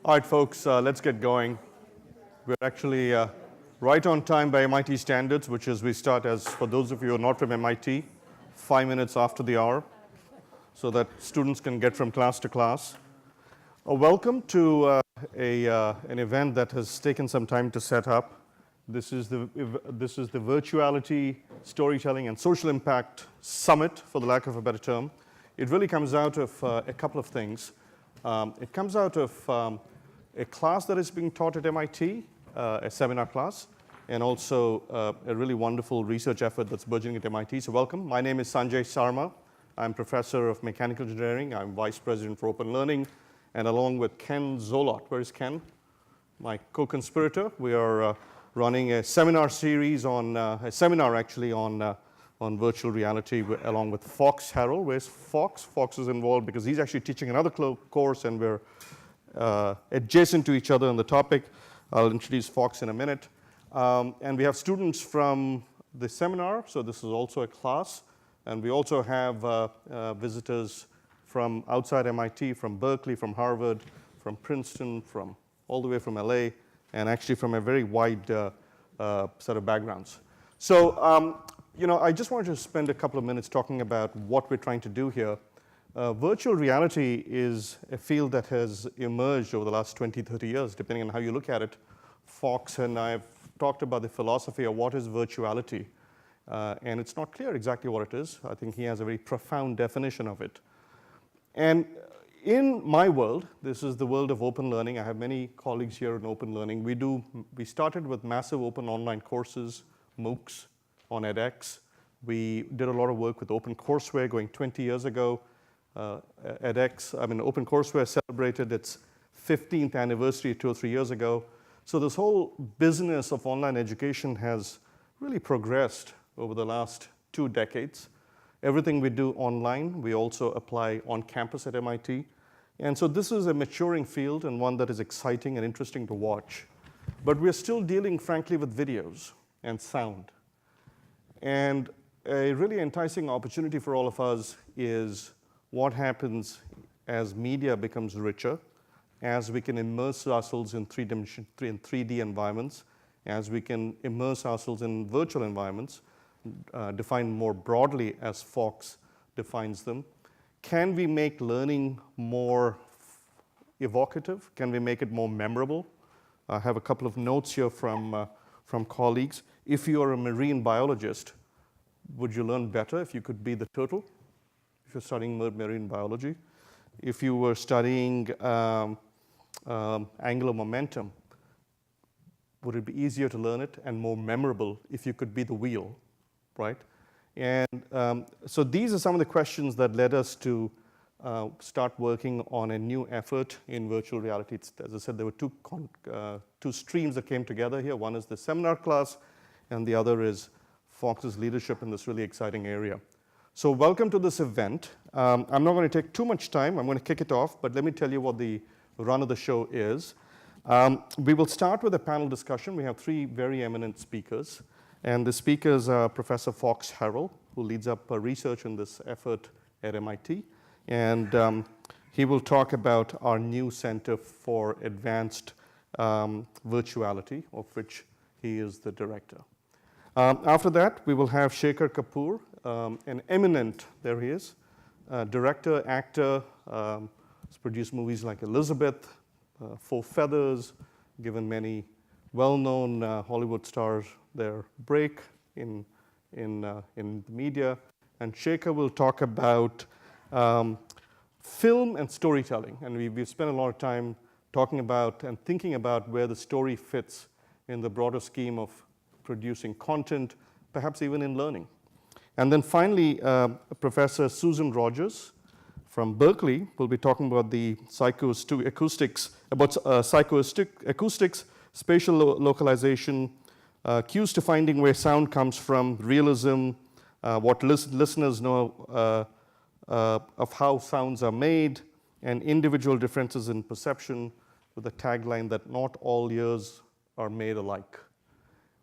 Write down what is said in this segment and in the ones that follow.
All right, folks, let's get going. We're actually right on time by MIT standards, which is we start as, for those of you who are not from MIT, 5 minutes after the hour, so that students can get from class to class. Welcome to an event that has taken some time to set up. This is the Virtuality, Storytelling, and Social Impact Summit, for the lack of a better term. It really comes out of a couple of things. It comes out of a class that is being taught at MIT, a seminar class, and also a really wonderful research effort that's burgeoning at MIT. So welcome. My name is Sanjay Kumar. I'm professor of mechanical engineering. I'm vice president for open learning. And along with Ken Zolot, where is Ken? My co-conspirator. We are running a seminar series on, on virtual reality along with Fox Harrell. Where's Fox? Fox is involved because he's actually teaching another course, and we're adjacent to each other on the topic. I'll introduce Fox in a minute. And we have students from the seminar, so this is also a class. And we also have visitors from outside MIT, from Berkeley, from Harvard, from Princeton, from all the way from LA, and actually from a very wide set of backgrounds. So, I just wanted to spend a couple of minutes talking about what we're trying to do here. Virtual reality is a field that has emerged over the last 20, 30 years, depending on how you look at it. Fox and I have talked about the philosophy of what is virtuality, and it's not clear exactly what it is. I think he has a very profound definition of it. And in my world, this is the world of open learning. I have many colleagues here in open learning. We started with massive open online courses, MOOCs, on edX. We did a lot of work with OpenCourseWare going 20 years ago. OpenCourseWare celebrated its 15th anniversary 2 or 3 years ago. So this whole business of online education has really progressed over the last 2 decades. Everything we do online, we also apply on campus at MIT. And so this is a maturing field and one that is exciting and interesting to watch. But we're still dealing, frankly, with videos and sound. And a really enticing opportunity for all of us is what happens as media becomes richer, as we can immerse ourselves in 3D environments, as we can immerse ourselves in virtual environments, defined more broadly as Fox defines them. Can we make learning more evocative? Can we make it more memorable? I have a couple of notes here from colleagues. If you are a marine biologist, would you learn better if you could be the turtle? If you're studying marine biology. If you were studying angular momentum, would it be easier to learn it and more memorable if you could be the wheel, right? And so these are some of the questions that led us to start working on a new effort in virtual reality. As I said, there were two streams that came together here. One is the seminar class, and the other is Fox's leadership in this really exciting area. So welcome to this event. I'm not going to take too much time. I'm going to kick it off, but let me tell you what the run of the show is. We will start with a panel discussion. We have 3 very eminent speakers. And the speakers are Professor Fox Harrell, who leads up research in this effort at MIT. And he will talk about our new Center for Advanced Virtuality, of which he is the director. After that, we will have Shekhar Kapoor, an eminent, there he is, director, actor, has produced movies like Elizabeth, Four Feathers, given many well-known Hollywood stars their break in the media. And Shekhar will talk about film and storytelling. And we've spent a lot of time talking about and thinking about where the story fits in the broader scheme of producing content, perhaps even in learning. And then finally, Professor Susan Rogers from Berkeley will be talking about the psychoacoustics, spatial localization, cues to finding where sound comes from, realism, what listeners know of how sounds are made, and individual differences in perception, with a tagline that not all ears are made alike.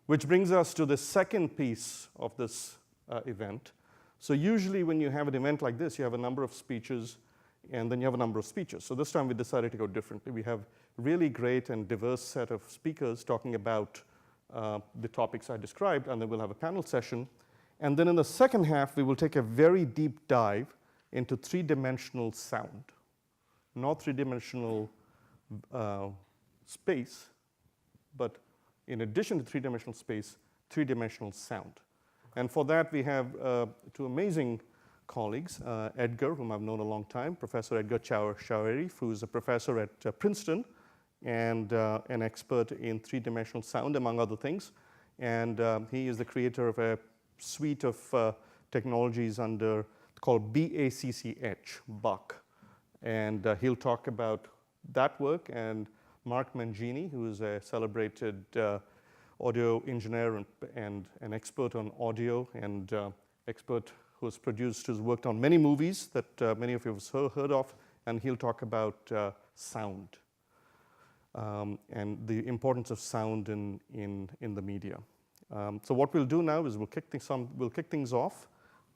Which brings us to the second piece of this event. So usually when you have an event like this, you have a number of speeches, and then you have a number of speeches. So this time we decided to go differently. We have really great and diverse set of speakers talking about the topics I described, and then we'll have a panel session. And then in the second half, we will take a very deep dive into three-dimensional sound. Not three-dimensional space, but in addition to three-dimensional space, three-dimensional sound. And for that, we have two amazing colleagues, Edgar, whom I've known a long time, Professor Edgar Choweri, who's a professor at Princeton and an expert in three-dimensional sound, among other things. And he is the creator of a suite of technologies called BACCH, BAC. And he'll talk about that work. And Mark Mangini, who is a celebrated audio engineer and an expert on audio and expert who's worked on many movies that many of you have heard of, and he'll talk about sound and the importance of sound in the media. So what we'll do now is we'll kick things off.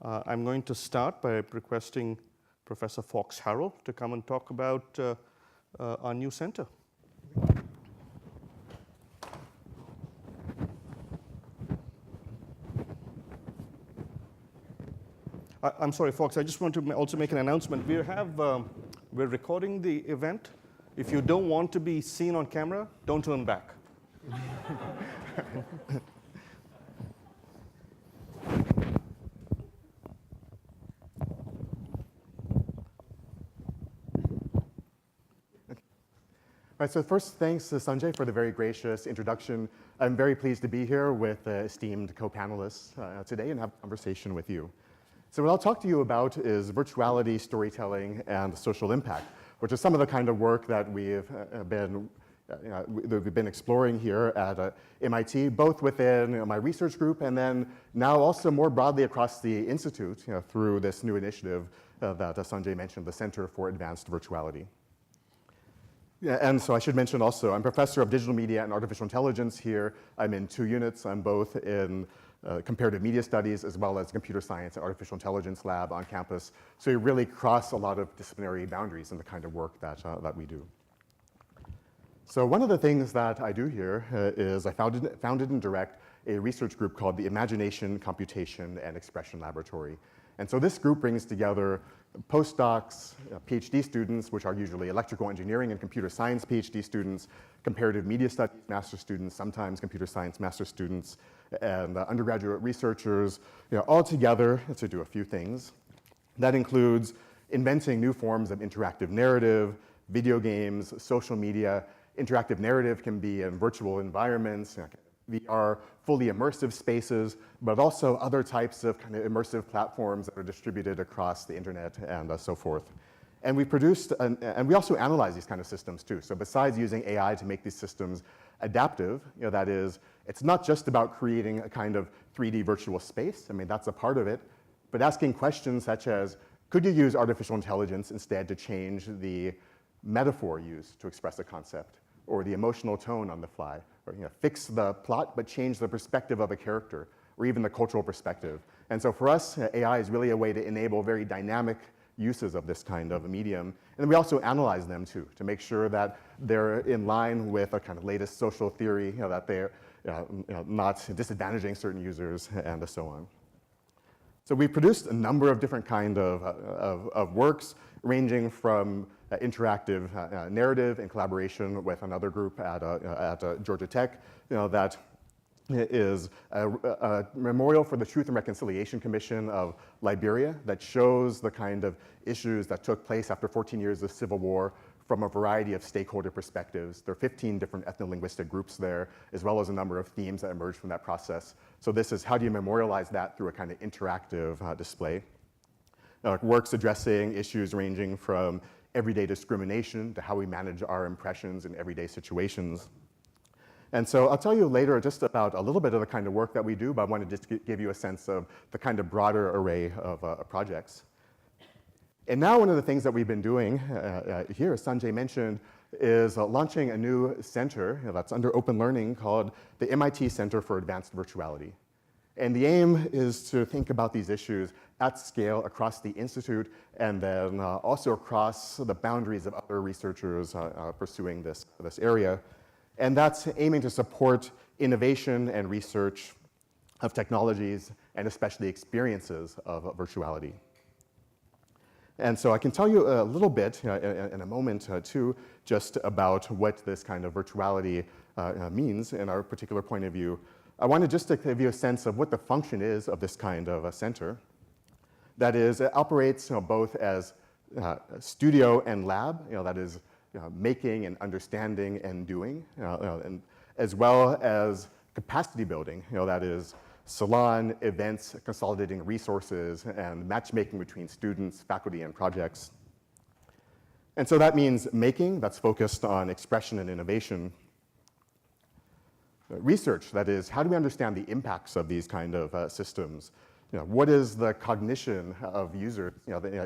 I'm going to start by requesting Professor Fox Harrell to come and talk about our new center. I'm sorry, Fox, I just want to also make an announcement. We're recording the event. If you don't want to be seen on camera, don't turn back. Right, so first, thanks to Sanjay for the very gracious introduction. I'm very pleased to be here with esteemed co-panelists today and have a conversation with you. So what I'll talk to you about is virtuality, storytelling, and social impact, which is some of the kind of work that we've been exploring here at MIT, both within my research group and then now also more broadly across the Institute through this new initiative that Sanjay mentioned, the Center for Advanced Virtuality. Yeah, and so I should mention also, I'm professor of digital media and artificial intelligence here. I'm in 2 units. I'm both in comparative media studies as well as computer science and artificial intelligence lab on campus. So we really cross a lot of disciplinary boundaries in the kind of work that we do. So one of the things that I do here is I founded and direct a research group called the Imagination, Computation, and Expression Laboratory. And so this group brings together postdocs, PhD students, which are usually electrical engineering and computer science PhD students, comparative media studies master students, sometimes computer science master students, and undergraduate researchers, all together to do a few things. That includes inventing new forms of interactive narrative, video games, social media. Interactive narrative can be in virtual environments, VR, fully immersive spaces, but also other types of kind of immersive platforms that are distributed across the internet and so forth. And we produced, and we also analyze these kind of systems too. So besides using AI to make these systems adaptive, that is, it's not just about creating a kind of 3D virtual space. I mean, that's a part of it, but asking questions such as, could you use artificial intelligence instead to change the metaphor used to express a concept, or the emotional tone on the fly, or fix the plot but change the perspective of a character, or even the cultural perspective. And so for us, AI is really a way to enable very dynamic uses of this kind of a medium. And we also analyze them too, to make sure that they're in line with a kind of latest social theory, that they're not disadvantaging certain users and so on. So we produced a number of different kind of works, ranging from interactive narrative in collaboration with another group at Georgia Tech, that is a memorial for the Truth and Reconciliation Commission of Liberia that shows the kind of issues that took place after 14 years of civil war from a variety of stakeholder perspectives. There are 15 different ethno-linguistic groups there, as well as a number of themes that emerged from that process. So this is how do you memorialize that through a kind of interactive display. Works addressing issues ranging from everyday discrimination to how we manage our impressions in everyday situations. And so I'll tell you later just about a little bit of the kind of work that we do, but I want to just give you a sense of the kind of broader array of projects. And now one of the things that we've been doing here, as Sanjay mentioned, is launching a new center that's under open learning called the MIT Center for Advanced Virtuality. And the aim is to think about these issues at scale across the institute and then also across the boundaries of other researchers pursuing this area. And that's aiming to support innovation and research of technologies and especially experiences of virtuality. And so I can tell you a little bit in a moment too, just about what this kind of virtuality means in our particular point of view. I wanted just to give you a sense of what the function is of this kind of a center. That is, it operates both as studio and lab, that is making and understanding and doing, and as well as capacity building, that is salon, events, consolidating resources, and matchmaking between students, faculty, and projects. And so that means making, that's focused on expression and innovation. Research, that is, how do we understand the impacts of these kind of systems? What is the cognition of users,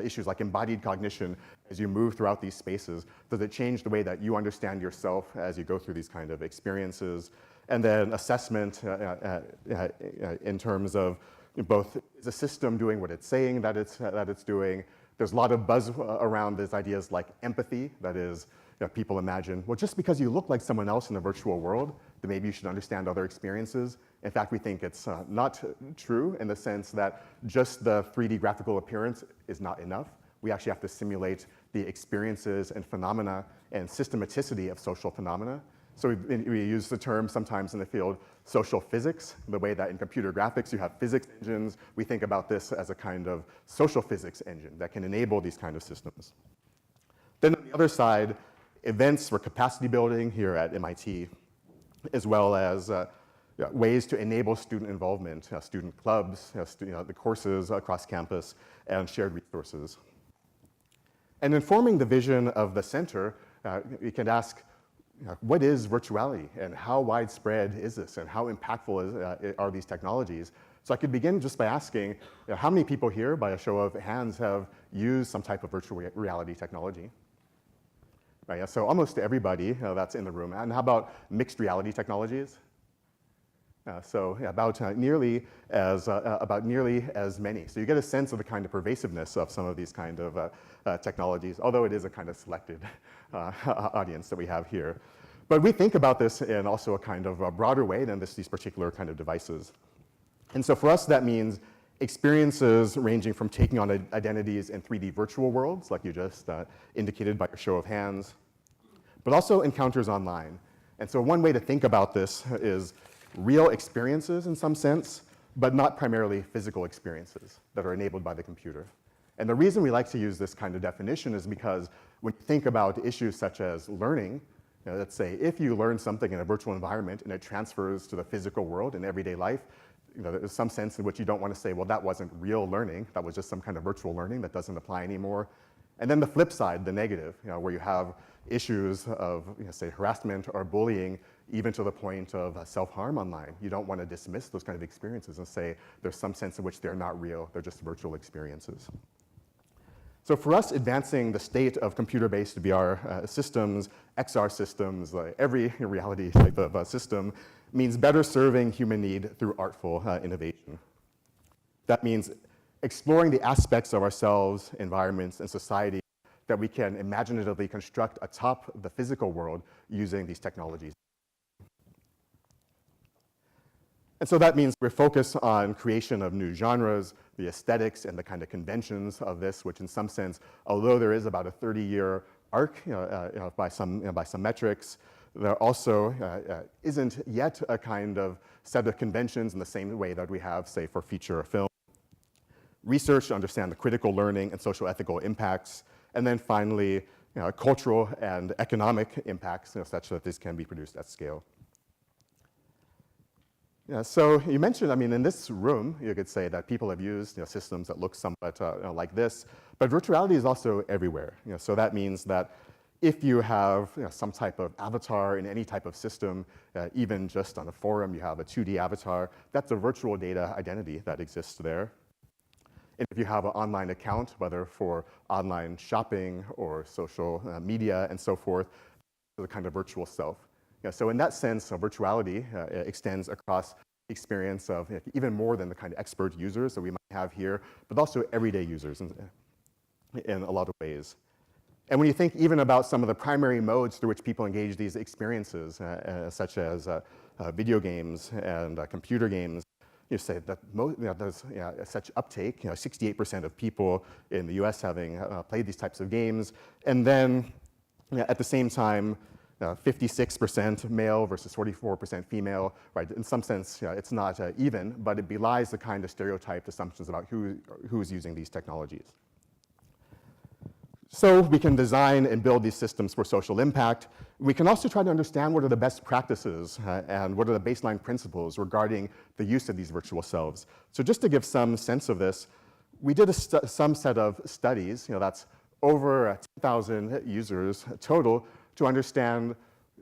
issues like embodied cognition as you move throughout these spaces? Does it change the way that you understand yourself as you go through these kind of experiences? And then assessment in terms of both, is the system doing what it's saying that it's doing? There's a lot of buzz around these ideas like empathy, that is, people imagine, well, just because you look like someone else in the virtual world, then maybe you should understand other experiences. In fact, we think it's not true in the sense that just the 3D graphical appearance is not enough. We actually have to simulate the experiences and phenomena and systematicity of social phenomena. So we use the term sometimes in the field social physics, the way that in computer graphics you have physics engines. We think about this as a kind of social physics engine that can enable these kind of systems. Then on the other side, events for capacity building here at MIT, as well as ways to enable student involvement, student clubs, the courses across campus, and shared resources. And informing the vision of the center, we can ask, what is virtuality, and how widespread is this, and how impactful are these technologies? So I could begin just by asking, how many people here, by a show of hands, have used some type of virtual reality technology? Right, so almost everybody that's in the room. And how about mixed reality technologies? About nearly as many. So you get a sense of the kind of pervasiveness of some of these kind of technologies, although it is a kind of selected audience that we have here. But we think about this in also a kind of a broader way than these particular kind of devices. And so for us, that means experiences ranging from taking on identities in 3D virtual worlds, like you just indicated by your show of hands, but also encounters online. And so one way to think about this is real experiences in some sense, but not primarily physical experiences that are enabled by the computer. And the reason we like to use this kind of definition is because when you think about issues such as learning, let's say if you learn something in a virtual environment and it transfers to the physical world in everyday life, there's some sense in which you don't want to say, well, that wasn't real learning, that was just some kind of virtual learning that doesn't apply anymore. And then the flip side, the negative, where you have issues of, say, harassment or bullying, even to the point of self-harm online. You don't want to dismiss those kind of experiences and say there's some sense in which they're not real, they're just virtual experiences. So for us, advancing the state of computer-based VR systems, XR systems, every reality type of system, means better serving human need through artful innovation. That means exploring the aspects of ourselves, environments, and society that we can imaginatively construct atop the physical world using these technologies. And so that means we're focused on creation of new genres, the aesthetics and the kind of conventions of this, which in some sense, although there is about a 30-year arc by some metrics, there also isn't yet a kind of set of conventions in the same way that we have, say, for feature film. Research to understand the critical learning and social ethical impacts, and then finally, cultural and economic impacts such that this can be produced at scale. Yeah, so you mentioned, in this room, you could say that people have used systems that look somewhat like this, but virtuality is also everywhere. So that means that if you have some type of avatar in any type of system, even just on a forum, you have a 2D avatar, that's a virtual data identity that exists there. And if you have an online account, whether for online shopping or social media and so forth, the kind of virtual self. So in that sense, virtuality extends across experience of even more than the kind of expert users that we might have here, but also everyday users in a lot of ways. And when you think even about some of the primary modes through which people engage these experiences, such as video games and computer games, you say that there's such uptake, 68% of people in the US having played these types of games, and then at the same time, 56% male versus 44% female, right? In some sense, it's not even, but it belies the kind of stereotyped assumptions about who's using these technologies. So we can design and build these systems for social impact. We can also try to understand what are the best practices and what are the baseline principles regarding the use of these virtual selves. So just to give some sense of this, we did some set of studies, that's over 10,000 users total, to understand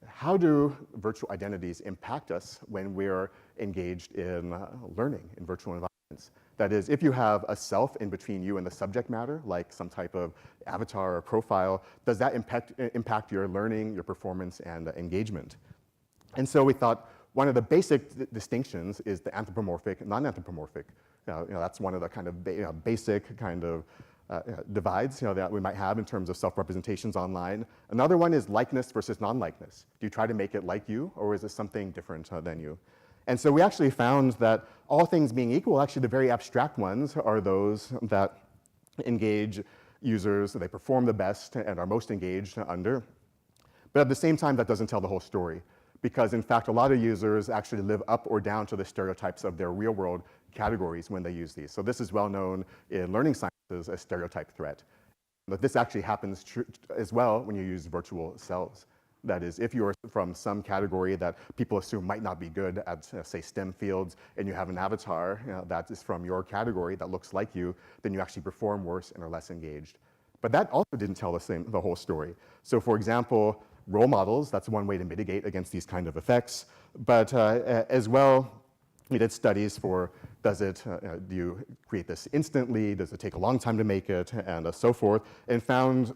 how do virtual identities impact us when we're engaged in learning in virtual environments. That is, if you have a self in between you and the subject matter, like some type of avatar or profile, does that impact your learning, your performance, and engagement? And so we thought one of the basic distinctions is the anthropomorphic, non-anthropomorphic. That's one of the kind of basic kind of divides that we might have in terms of self-representations online. Another one is likeness versus non-likeness. Do you try to make it like you, or is it something different than you? And so we actually found that all things being equal, actually the very abstract ones are those that engage users, they perform the best and are most engaged under. But at the same time, that doesn't tell the whole story, because in fact, a lot of users actually live up or down to the stereotypes of their real-world categories when they use these. So this is well known in learning sciences as stereotype threat. But this actually happens as well when you use virtual selves. That is, if you're from some category that people assume might not be good at, say, STEM fields, and you have an avatar that is from your category that looks like you, then you actually perform worse and are less engaged. But that also didn't tell the whole story. So for example, role models, that's one way to mitigate against these kind of effects. But as well, we did studies for, do you create this instantly? Does it take a long time to make it? And so forth, and found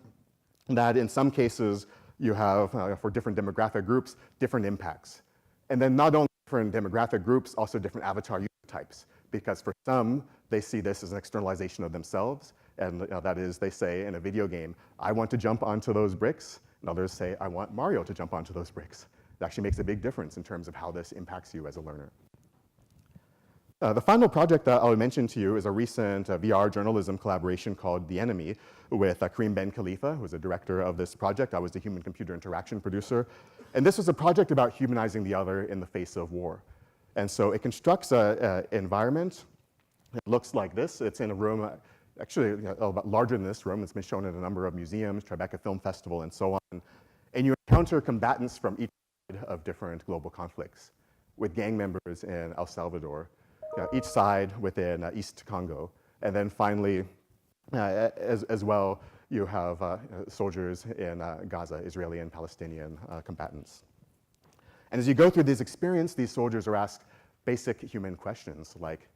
that in some cases, you have, for different demographic groups, different impacts. And then not only different demographic groups, also different avatar user types. Because for some, they see this as an externalization of themselves. And that is, they say in a video game, I want to jump onto those bricks. And others say, I want Mario to jump onto those bricks. It actually makes a big difference in terms of how this impacts you as a learner. The final project that I'll mention to you is a recent VR journalism collaboration called The Enemy with Karim Ben Khalifa, who was the director of this project. I was the human-computer interaction producer. And this was a project about humanizing the other in the face of war. And so it constructs an environment. It looks like this. It's in a room, actually a lot larger than this room. It's been shown in a number of museums, Tribeca Film Festival, and so on. And you encounter combatants from each side of different global conflicts, with gang members in El Salvador, each side within East Congo. And then finally, as well, you have soldiers in Gaza, Israeli and Palestinian combatants. And as you go through this experience, these soldiers are asked basic human questions like,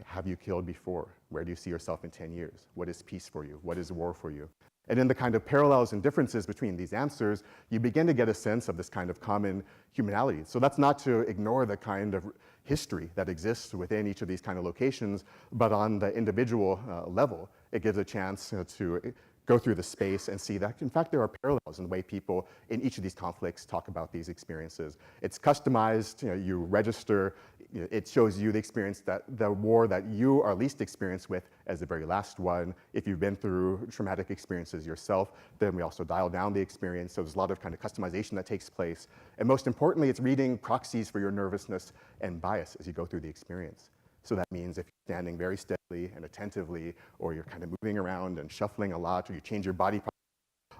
have you killed before? Where do you see yourself in 10 years? What is peace for you? What is war for you? And in the kind of parallels and differences between these answers, you begin to get a sense of this kind of common humanality. So that's not to ignore the kind of history that exists within each of these kind of locations, but on the individual level, it gives a chance to go through the space and see that, in fact, there are parallels in the way people in each of these conflicts talk about these experiences. It's customized, you register, it shows you the experience that the war that you are least experienced with as the very last one. If you've been through traumatic experiences yourself, then we also dial down the experience. So there's a lot of kind of customization that takes place. And most importantly, it's reading proxies for your nervousness and bias as you go through the experience. So that means if you're standing very steadily and attentively, or you're kind of moving around and shuffling a lot, or you change your body,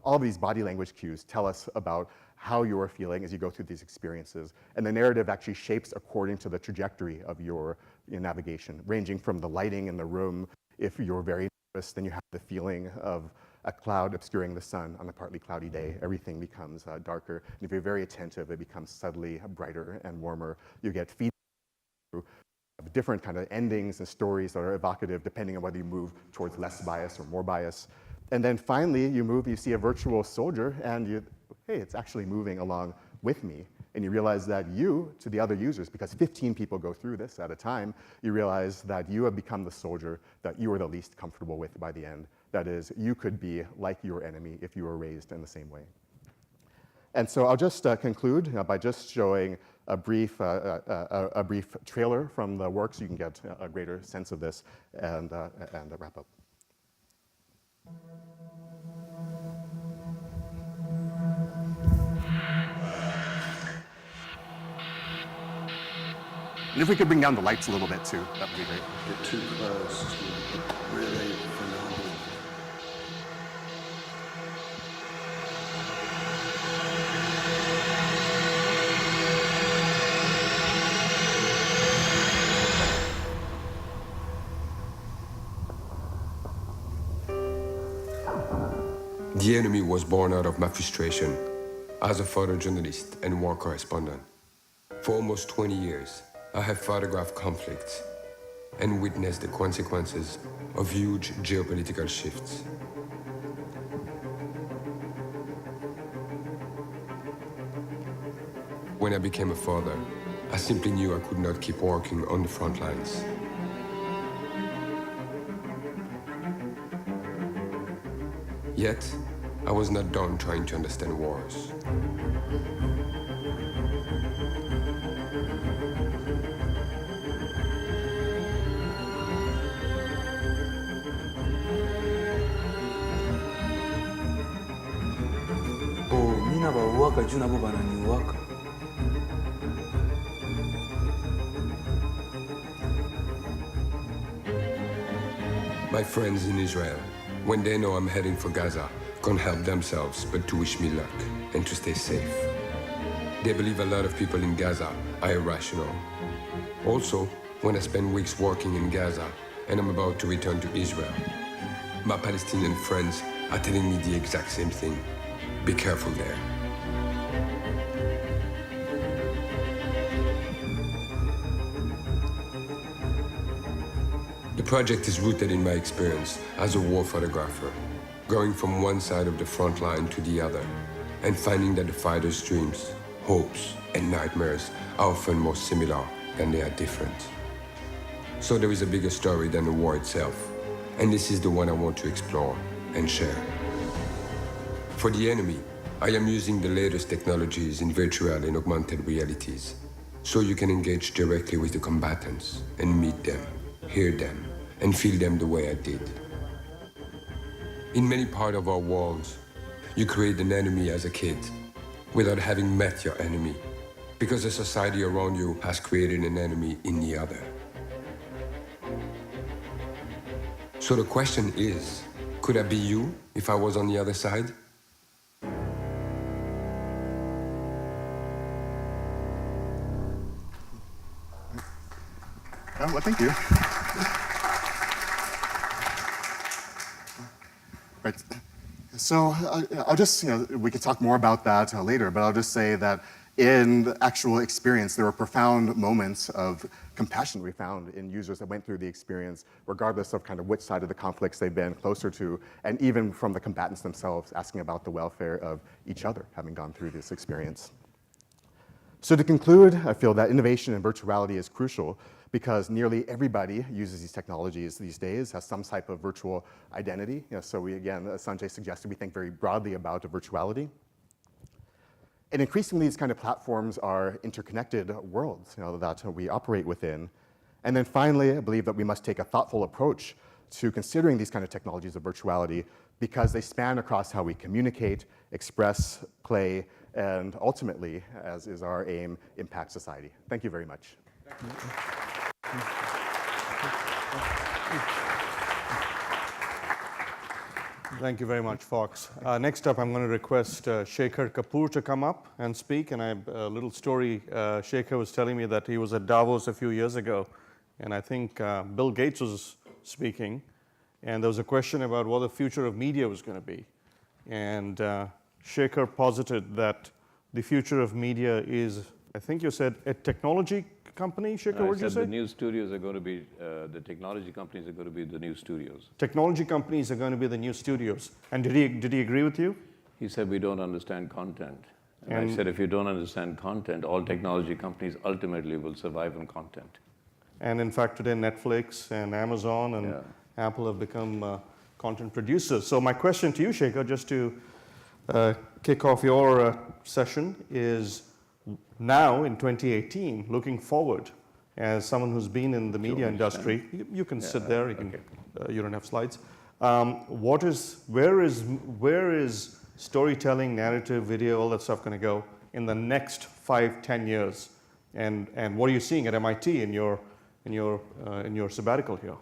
all these body language cues tell us about how you are feeling as you go through these experiences. And the narrative actually shapes according to the trajectory of your navigation, ranging from the lighting in the room. If you're very nervous, then you have the feeling of a cloud obscuring the sun on a partly cloudy day. Everything becomes darker. And if you're very attentive, it becomes subtly brighter and warmer. You get feedback through different kind of endings and stories that are evocative depending on whether you move towards less bias or more bias. And then finally, you see a virtual soldier, and hey, it's actually moving along with me. and you realize that you, to the other users, because 15 people go through this at a time, you realize that you have become the soldier that you are the least comfortable with by the end. That is, you could be like your enemy if you were raised in the same way. And so I'll just conclude by just showing a brief trailer from the work so you can get a greater sense of this and wrap up. And if we could bring down the lights a little bit too, that would be great. Get too close to really phenomenal. The Enemy was born out of my frustration as a photojournalist and war correspondent. For almost 20 years, I have photographed conflicts and witnessed the consequences of huge geopolitical shifts. When I became a father, I simply knew I could not keep working on the front lines. Yet, I was not done trying to understand wars. Mina ba uwaka juu nabo bananiuwaka. My friends in Israel, when they know I'm heading for Gaza, can't help themselves but to wish me luck and to stay safe. They believe a lot of people in Gaza are irrational. Also, when I spend weeks working in Gaza and I'm about to return to Israel, my Palestinian friends are telling me the exact same thing. Be careful there. The project is rooted in my experience as a war photographer, going from one side of the front line to the other, and finding that the fighters' dreams, hopes, and nightmares are often more similar than they are different. So there is a bigger story than the war itself, and this is the one I want to explore and share. For the enemy, I am using the latest technologies in virtual and augmented realities, so you can engage directly with the combatants and meet them, hear them, and feel them the way I did. In many parts of our world, you create an enemy as a kid without having met your enemy, because the society around you has created an enemy in the other. So the question is, could I be you if I was on the other side? Well, thank you. Right. So I'll just, we could talk more about that later, but I'll just say that in the actual experience, there were profound moments of compassion we found in users that went through the experience, regardless of kind of which side of the conflicts they've been closer to, and even from the combatants themselves asking about the welfare of each other having gone through this experience. So to conclude, I feel that innovation in virtuality is crucial because nearly everybody uses these technologies these days, has some type of virtual identity. So we, again, as Sanjay suggested, we think very broadly about virtuality. And increasingly, these kind of platforms are interconnected worlds that we operate within. And then finally, I believe that we must take a thoughtful approach to considering these kind of technologies of virtuality because they span across how we communicate, express, play, and ultimately, as is our aim, impact society. Thank you very much. Thank you very much, Fox. Next up, I'm going to request Shekhar Kapoor to come up and speak. And I have a little story. Shekhar was telling me that he was at Davos a few years ago, and I think Bill Gates was speaking, and there was a question about what the future of media was going to be. And Shekhar posited that the future of media is, I think you said, a technology company, Shekhar, what did you say? The new studios are going to be, the technology companies are going to be the new studios. Technology companies are going to be the new studios. And did he agree with you? He said we don't understand content. And I said, if you don't understand content, all technology companies ultimately will survive on content. And in fact, today Netflix and Amazon and Apple have become content producers. So my question to you, Shekhar, just to kick off your session, is now in 2018, looking forward, as someone who's been in the media industry, you can sit there. You don't have slides. Where is storytelling, narrative, video, all that stuff going to go in the next 5-10 years? And what are you seeing at MIT in your sabbatical here?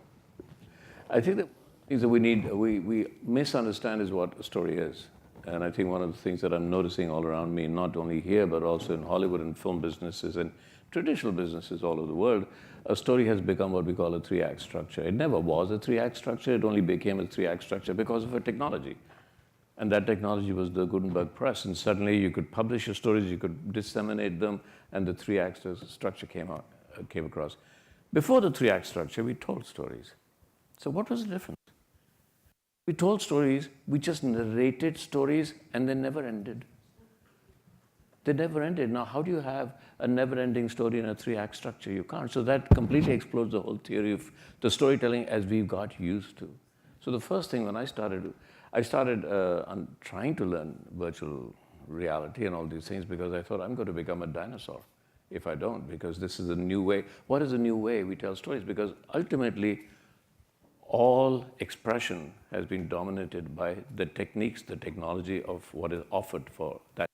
I think that things that we misunderstand is what a story is. And I think one of the things that I'm noticing all around me, not only here, but also in Hollywood and film businesses and traditional businesses all over the world, a story has become what we call a 3-act structure. It never was a 3-act structure. It only became a 3-act structure because of a technology. And that technology was the Gutenberg press. And suddenly you could publish your stories, you could disseminate them, and the 3-act structure came across. Before the 3-act structure, we told stories. So what was the difference? We told stories, we just narrated stories, and they never ended. They never ended. Now, how do you have a never-ending story in a 3-act structure? You can't. So that completely explodes the whole theory of the storytelling as we've got used to. So the first thing when I started trying to learn virtual reality and all these things because I thought I'm going to become a dinosaur if I don't, because this is a new way. What is a new way we tell stories? Because ultimately, all expression has been dominated by the techniques, the technology of what is offered for that.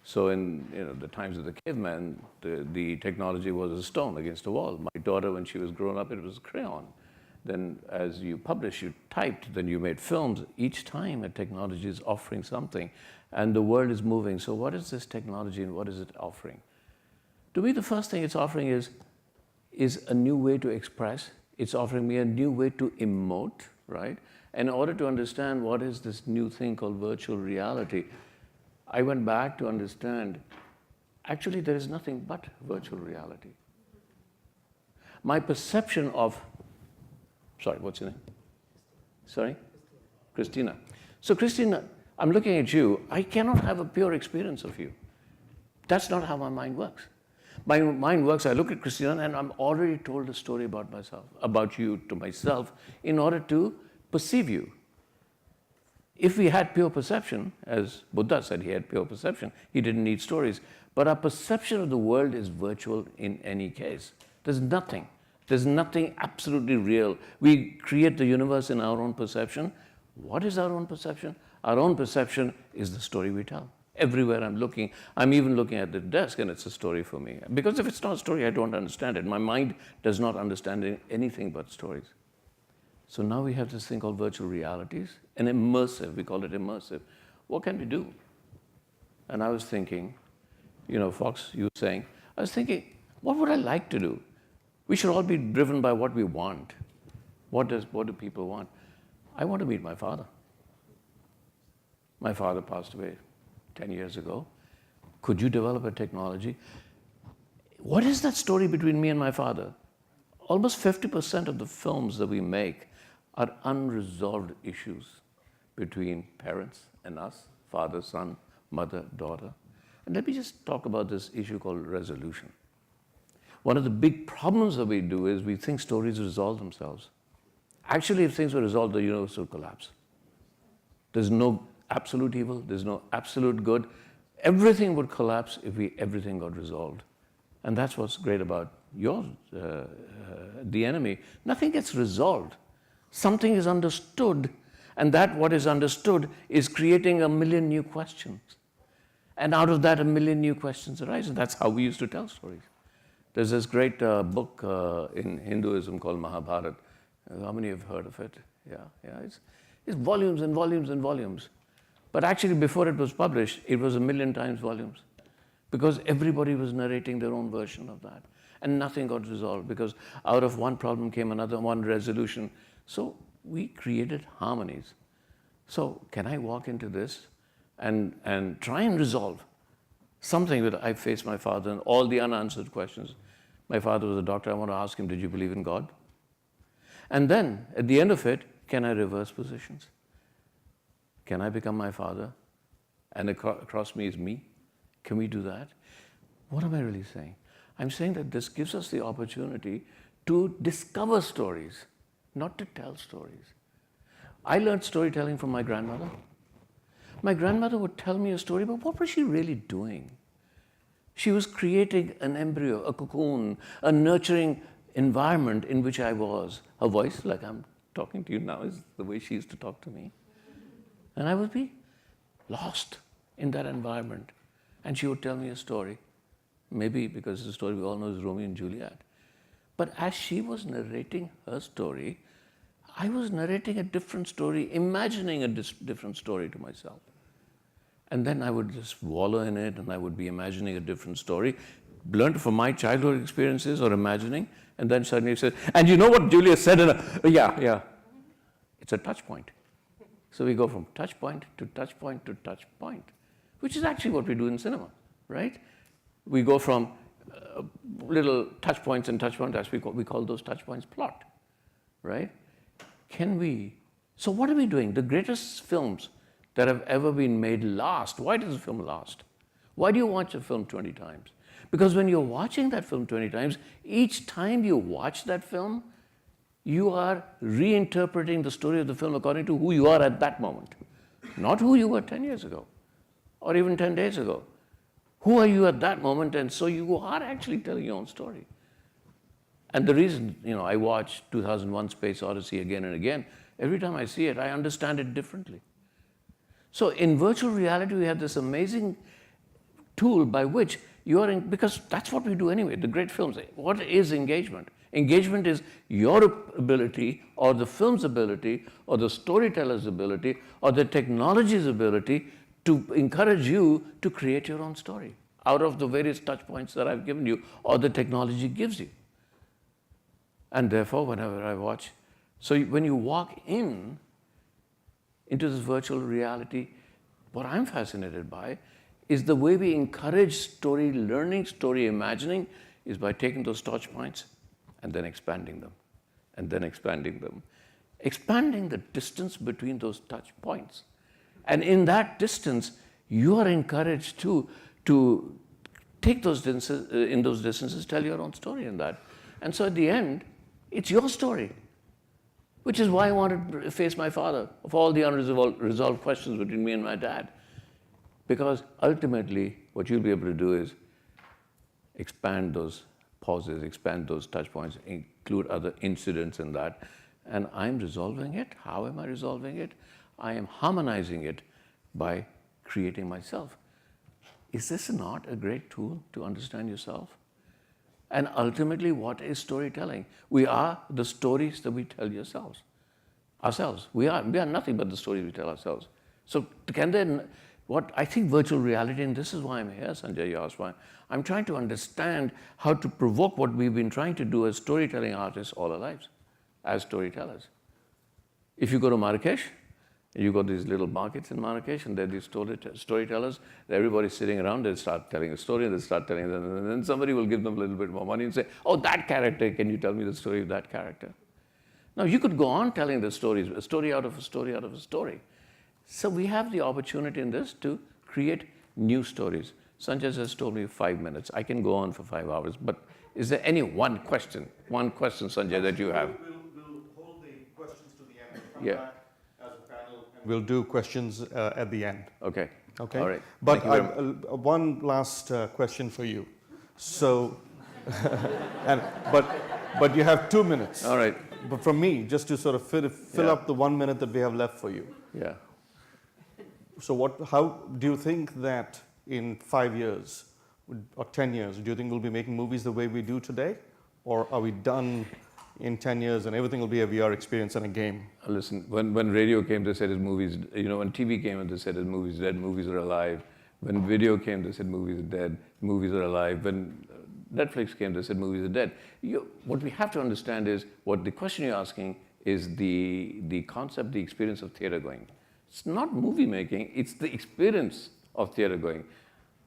So in the times of the caveman, the technology was a stone against a wall. My daughter, when she was growing up, it was a crayon. Then as you published, you typed, then you made films. Each time a technology is offering something, and the world is moving. So what is this technology and what is it offering? To me, the first thing it's offering is a new way to express. It's offering me a new way to emote, right? And in order to understand what is this new thing called virtual reality, I went back to understand, actually there is nothing but virtual reality. My perception of, sorry, what's your name? Sorry? Christina. So Christina, I'm looking at you. I cannot have a pure experience of you. That's not how my mind works. My mind works, I look at Christina and I'm already told a story about myself, about you to myself, in order to perceive you. If we had pure perception, as Buddha said he had pure perception, he didn't need stories. But our perception of the world is virtual in any case. There's nothing absolutely real. We create the universe in our own perception. What is our own perception? Our own perception is the story we tell. Everywhere I'm looking, I'm even looking at the desk and it's a story for me. Because if it's not a story, I don't understand it. My mind does not understand anything but stories. So now we have this thing called virtual realities, and immersive, we call it immersive. What can we do? And I was thinking, Fox, you were saying, I was thinking, what would I like to do? We should all be driven by what we want. What do people want? I want to meet my father. My father passed away 10 years ago. Could you develop a technology? What is that story between me and my father? Almost 50% of the films that we make are unresolved issues between parents and us, father, son, mother, daughter. And let me just talk about this issue called resolution. One of the big problems that we do is we think stories resolve themselves. Actually, if things were resolved, the universe would collapse. There's no absolute evil, there's no absolute good. Everything would collapse if everything got resolved. And that's what's great about the enemy. Nothing gets resolved. Something is understood, and that what is understood is creating a million new questions. And out of that, a million new questions arise, and that's how we used to tell stories. There's this great book in Hinduism called Mahabharata. How many have heard of it? Yeah. It's volumes and volumes and volumes. But actually, before it was published, it was 1,000,000 times volumes, because everybody was narrating their own version of that. And nothing got resolved, because out of one problem came another, one resolution. So we created harmonies. So can I walk into this and try and resolve something that I faced my father and all the unanswered questions? My father was a doctor. I want to ask him, did you believe in God? And then, at the end of it, can I reverse positions? Can I become my father? and across me is me. Can we do that? What am I really saying? I'm saying that this gives us the opportunity to discover stories, not to tell stories. I learned storytelling from my grandmother. My grandmother would tell me a story, but what was she really doing? She was creating an embryo, a cocoon, a nurturing environment in which I was. Her voice, like I'm talking to you now, is the way she used to talk to me. And I would be lost in that environment. And she would tell me a story. Maybe because the story we all know is Romeo and Juliet. But as she was narrating her story, I was narrating a different story, imagining a different story to myself. And then I would just wallow in it, and I would be imagining a different story, learned from my childhood experiences or imagining, and then suddenly said, and you know what Julia said? Yeah. It's a touch point. So we go from touch point to touch point to touch point, which is actually what we do in cinema, right? We go from little touch points and touch points, as we call those touch points plot, right? So what are we doing? The greatest films that have ever been made last. Why does a film last? Why do you watch a film 20 times? Because when you're watching that film 20 times, each time you watch that film, you are reinterpreting the story of the film according to who you are at that moment. Not who you were 10 years ago, or even 10 days ago. Who are you at that moment? And so you are actually telling your own story. And the reason, I watch 2001: Space Odyssey again and again, every time I see it, I understand it differently. So in virtual reality, we have this amazing tool by which because that's what we do anyway, the great films. What is engagement? Engagement is your ability, or the film's ability, or the storyteller's ability, or the technology's ability to encourage you to create your own story out of the various touch points that I've given you, or the technology gives you. And therefore, whenever I watch, so when you walk into this virtual reality, what I'm fascinated by is the way we encourage story learning, story imagining, is by taking those touch points and then expanding them, and then expanding them. Expanding the distance between those touch points. And in that distance, you are encouraged to take those distances, tell your own story in that. And so at the end, it's your story. Which is why I wanted to face my father of all the unresolved questions between me and my dad. Because ultimately, what you'll be able to do is expand those pauses, expand those touch points, include other incidents in that. And I'm resolving it. How am I resolving it? I am harmonizing it by creating myself. Is this not a great tool to understand yourself? And ultimately, what is storytelling? We are the stories that we tell ourselves. We are nothing but the stories we tell ourselves. So what I think virtual reality, and this is why I'm here, Sanjay, you asked why, I'm trying to understand how to provoke what we've been trying to do as storytelling artists all our lives, as storytellers. If you go to Marrakesh, you got these little markets in Marrakesh, and there are these storytellers. Everybody's sitting around, they start telling a story, and they start telling it, and then somebody will give them a little bit more money and say, oh, that character, can you tell me the story of that character? Now, you could go on telling the stories, a story out of a story out of a story. So we have the opportunity in this to create new stories. Sanjay has told me 5 minutes. I can go on for 5 hours, but is there any one question, Sanjay, that you have? We'll hold the questions to the end. Yeah. We'll do questions at the end. Okay. Okay. All right. But one last question for you. So, but you have 2 minutes. All right. But from me, just to sort of fill up the 1 minute that we have left for you. Yeah. So how do you think that in 5 years or 10 years, do you think we'll be making movies the way we do today? Or are we done in 10 years and everything will be a VR experience and a game? Listen, when radio came, they said his movies, when TV came and they said his movies dead, movies are alive. When video came, they said movies are dead, movies are alive. When Netflix came, they said movies are dead. What we have to understand is, what the question you're asking is the concept, the experience of theater going. It's not movie making, it's the experience of theater going.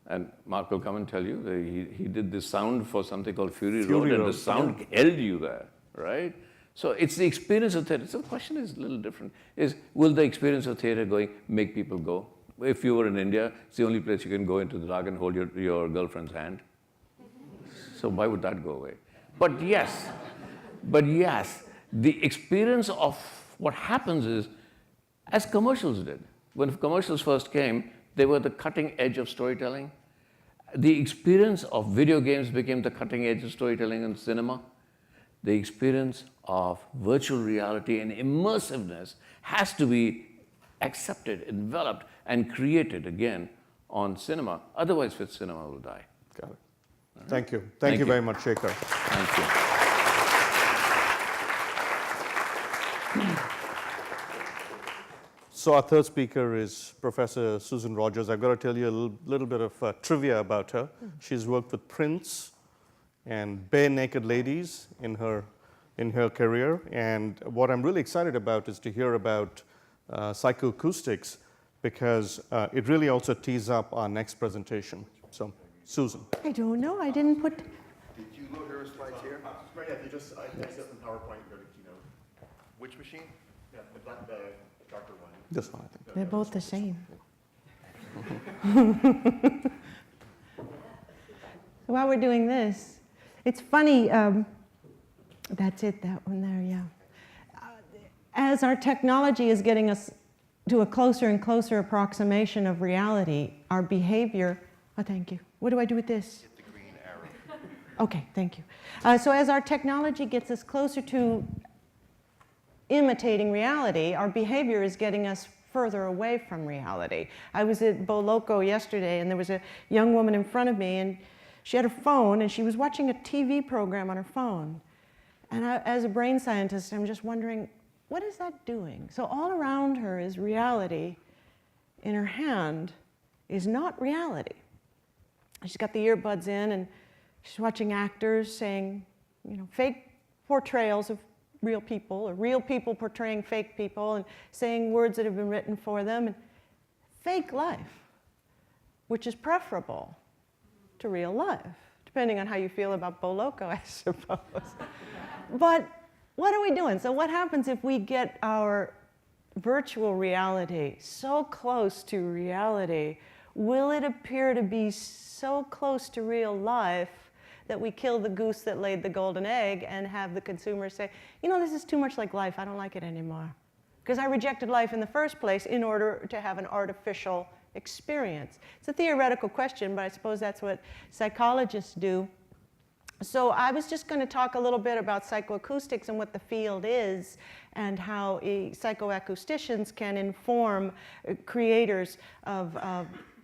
And Mark will come and tell you that he did this sound for something called Fury Road, and the sound held you there, right? So it's the experience of theater. So the question is a little different, will the experience of theater going make people go? If you were in India, it's the only place you can go into the dark and hold your girlfriend's hand. So why would that go away? But yes, the experience of what happens is, as commercials did. When commercials first came, they were the cutting edge of storytelling. The experience of video games became the cutting edge of storytelling in cinema. The experience of virtual reality and immersiveness has to be accepted, developed, and created again on cinema. Otherwise, fifth cinema will die. Got it. Thank you. Thank you very much, Shekhar. Thank you. So our third speaker is Professor Susan Rogers. I've got to tell you a little bit of trivia about her. She's worked with Prince and Bare Naked Ladies in her career. And what I'm really excited about is to hear about psychoacoustics, because it really also tees up our next presentation. So, Susan. I don't know. I didn't put. Did you load her slides here? Right, yeah, if you just exit from PowerPoint, go to Keynote. Which machine? Yeah, the darker one. This one, I think. They're both the same. So while we're doing this, it's funny. That's it, that one there, yeah. As our technology is getting us to a closer and closer approximation of reality, our behavior, oh, thank you. What do I do with this? Hit the green arrow. Okay, thank you. So as our technology gets us closer to imitating reality, our behavior is getting us further away from reality. I was at Boloco yesterday, and there was a young woman in front of me, and she had her phone, and she was watching a TV program on her phone. And as a brain scientist, I'm just wondering, what is that doing? So all around her is reality. In her hand is not reality. She's got the earbuds in, and she's watching actors saying, fake portrayals of real people, or real people portraying fake people, and saying words that have been written for them, and fake life, which is preferable to real life, depending on how you feel about Boloco, I suppose. But what are we doing? So what happens if we get our virtual reality so close to reality? Will it appear to be so close to real life that we kill the goose that laid the golden egg and have the consumer say, this is too much like life, I don't like it anymore. Because I rejected life in the first place in order to have an artificial experience. It's a theoretical question, but I suppose that's what psychologists do. So I was just going to talk a little bit about psychoacoustics and what the field is, and how psychoacousticians can inform creators of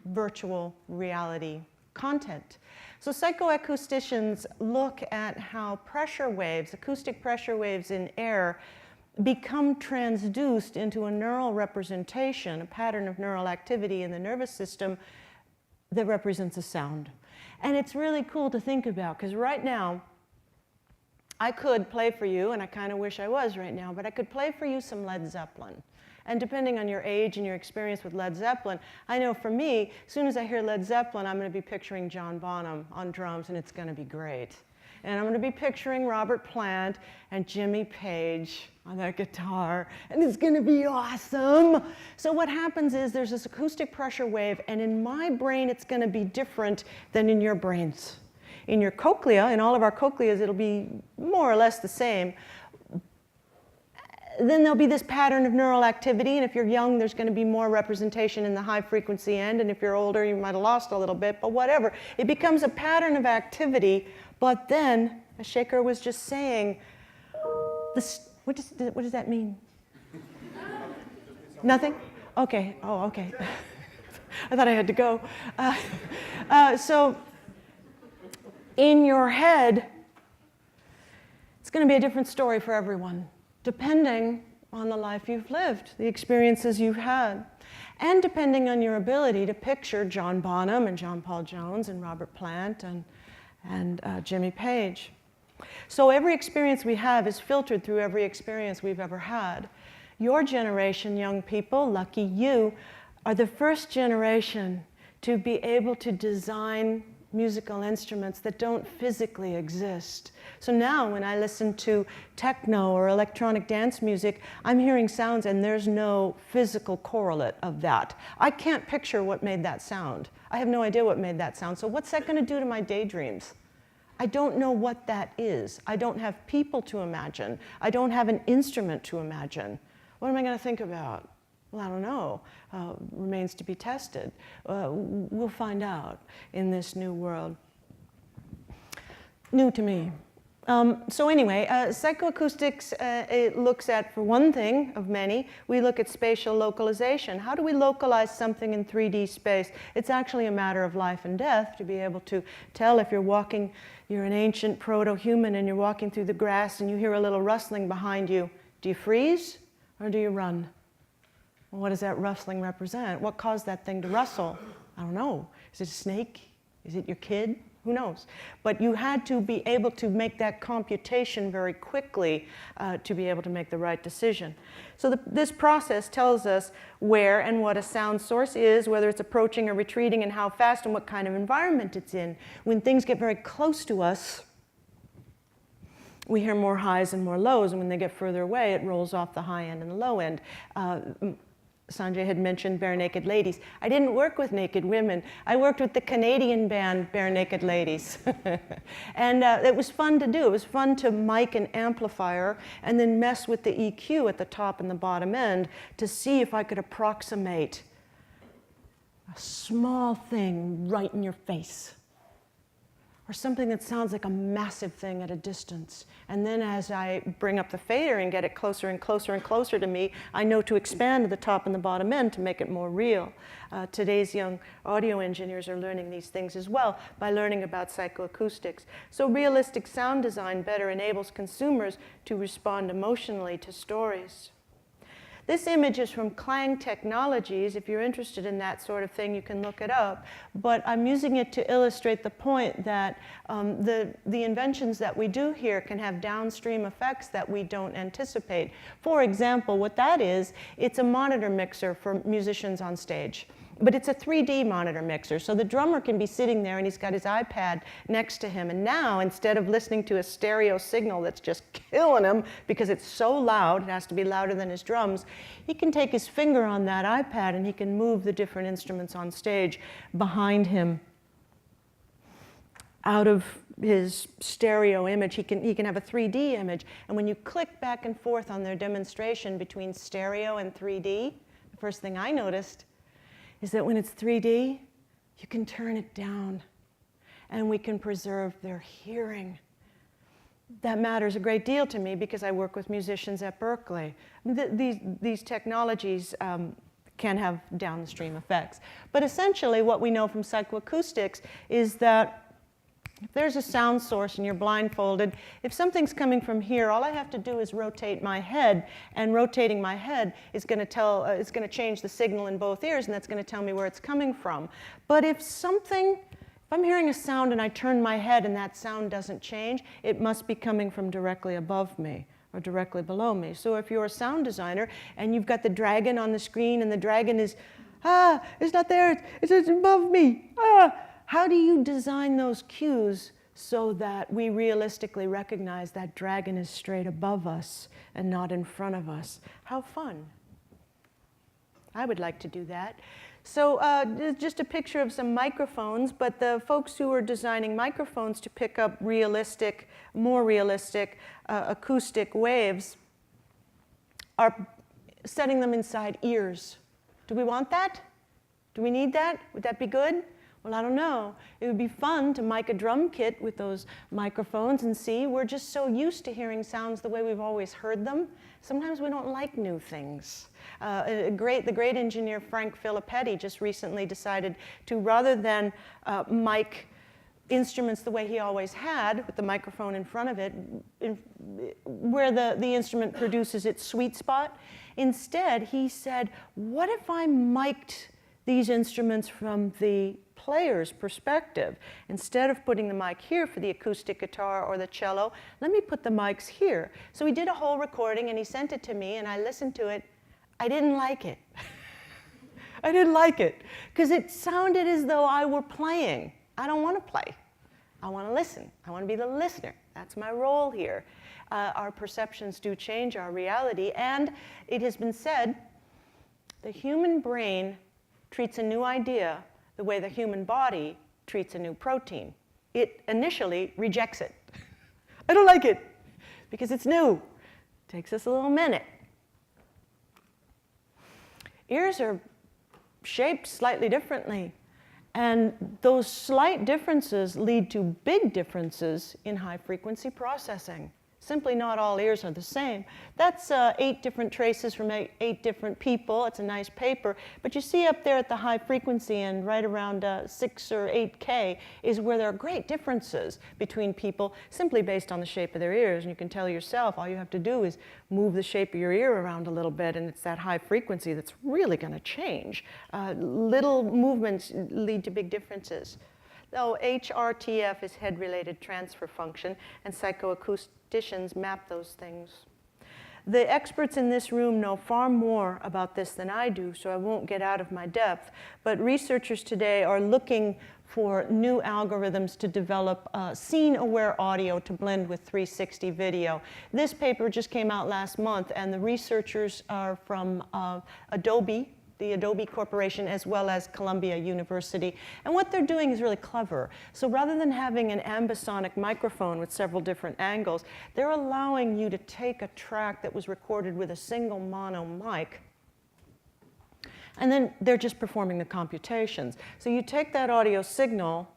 virtual reality content. So psychoacousticians look at how pressure waves, acoustic pressure waves in air, become transduced into a neural representation, a pattern of neural activity in the nervous system that represents a sound. And it's really cool to think about, because right now, I could play for you, and I kind of wish I was right now, but I could play for you some Led Zeppelin. And depending on your age and your experience with Led Zeppelin, I know for me, as soon as I hear Led Zeppelin, I'm going to be picturing John Bonham on drums, and it's going to be great. And I'm going to be picturing Robert Plant and Jimmy Page on that guitar, and it's going to be awesome. So what happens is there's this acoustic pressure wave, and in my brain, it's going to be different than in your brains. In your cochlea, in all of our cochleas, it'll be more or less the same. Then there'll be this pattern of neural activity, and if you're young, there's going to be more representation in the high frequency end, and if you're older, you might have lost a little bit, but whatever. It becomes a pattern of activity, but then, as Shekhar was just saying, what does that mean? Nothing? Okay. Oh, okay. I thought I had to go. So in your head, it's going to be a different story for everyone, depending on the life you've lived, the experiences you've had, and depending on your ability to picture John Bonham and John Paul Jones and Robert Plant and Jimmy Page. So every experience we have is filtered through every experience we've ever had. Your generation, young people, lucky you, are the first generation to be able to design musical instruments that don't physically exist. So now when I listen to techno or electronic dance music, I'm hearing sounds and there's no physical correlate of that. I can't picture what made that sound. I have no idea what made that sound. So what's that going to do to my daydreams? I don't know what that is. I don't have people to imagine. I don't have an instrument to imagine. What am I going to think about? Well, I don't know. Remains to be tested. We'll find out in this new world. New to me. So anyway, psychoacoustics, it looks at, for one thing of many, we look at spatial localization. How do we localize something in 3D space? It's actually a matter of life and death to be able to tell if you're walking, you're an ancient proto-human and you're walking through the grass and you hear a little rustling behind you. Do you freeze or do you run? Well, what does that rustling represent? What caused that thing to rustle? I don't know. Is it a snake? Is it your kid? Who knows? But you had to be able to make that computation very quickly to be able to make the right decision. So this process tells us where and what a sound source is, whether it's approaching or retreating, and how fast and what kind of environment it's in. When things get very close to us, we hear more highs and more lows, and when they get further away, it rolls off the high end and the low end. Sanjay had mentioned Bare Naked Ladies. I didn't work with naked women. I worked with the Canadian band Bare Naked Ladies. And it was fun to do. It was fun to mic an amplifier and then mess with the EQ at the top and the bottom end to see if I could approximate a small thing right in your face, or something that sounds like a massive thing at a distance. And then as I bring up the fader and get it closer and closer and closer to me, I know to expand the top and the bottom end to make it more real. Today's young audio engineers are learning these things as well by learning about psychoacoustics. So realistic sound design better enables consumers to respond emotionally to stories. This image is from Klang Technologies. If you're interested in that sort of thing, you can look it up. But I'm using it to illustrate the point that the inventions that we do here can have downstream effects that we don't anticipate. For example, what that is, it's a monitor mixer for musicians on stage. But it's a 3D monitor mixer, so the drummer can be sitting there and he's got his iPad next to him. And now, instead of listening to a stereo signal that's just killing him because it's so loud, it has to be louder than his drums, he can take his finger on that iPad and he can move the different instruments on stage behind him. Out of his stereo image, he can have a 3D image. And when you click back and forth on their demonstration between stereo and 3D, the first thing I noticed is that when it's 3D, you can turn it down and we can preserve their hearing. That matters a great deal to me because I work with musicians at Berkeley. These technologies can have downstream effects. But essentially what we know from psychoacoustics is that if there's a sound source and you're blindfolded, if something's coming from here, all I have to do is rotate my head, and rotating my head is going to change the signal in both ears, and that's going to tell me where it's coming from. But if I'm hearing a sound and I turn my head and that sound doesn't change, it must be coming from directly above me or directly below me. So if you're a sound designer and you've got the dragon on the screen and the dragon is, it's not there, it's above me, how do you design those cues so that we realistically recognize that dragon is straight above us and not in front of us? How fun. I would like to do that. So just a picture of some microphones, but the folks who are designing microphones to pick up more realistic acoustic waves are setting them inside ears. Do we want that? Do we need that? Would that be good? Well, I don't know. It would be fun to mic a drum kit with those microphones and see. We're just so used to hearing sounds the way we've always heard them. Sometimes we don't like new things. The great engineer Frank Filippetti just recently decided to, rather than mic instruments the way he always had, with the microphone in front of it, where the instrument produces its sweet spot, instead he said, what if I mic'd these instruments from the player's perspective? Instead of putting the mic here for the acoustic guitar or the cello, let me put the mics here. So he did a whole recording and he sent it to me and I listened to it. I didn't like it. I didn't like it because it sounded as though I were playing. I don't want to play. I want to listen. I want to be the listener. That's my role here. Our perceptions do change our reality, and it has been said the human brain treats a new idea the way the human body treats a new protein. It initially rejects it. I don't like it because it's new. Takes us a little minute. Ears are shaped slightly differently, and those slight differences lead to big differences in high-frequency processing. Simply not all ears are the same. That's 8 different traces from eight different people. It's a nice paper. But you see up there at the high frequency and right around 6 or 8K is where there are great differences between people simply based on the shape of their ears. And you can tell yourself, all you have to do is move the shape of your ear around a little bit, and it's that high frequency that's really going to change. Little movements lead to big differences. Though HRTF is head-related transfer function, and psychoacousticians map those things. The experts in this room know far more about this than I do, so I won't get out of my depth. But researchers today are looking for new algorithms to develop scene-aware audio to blend with 360 video. This paper just came out last month, and the researchers are from Adobe, the Adobe Corporation, as well as Columbia University. And what they're doing is really clever. So rather than having an ambisonic microphone with several different angles, they're allowing you to take a track that was recorded with a single mono mic, and then they're just performing the computations. So you take that audio signal,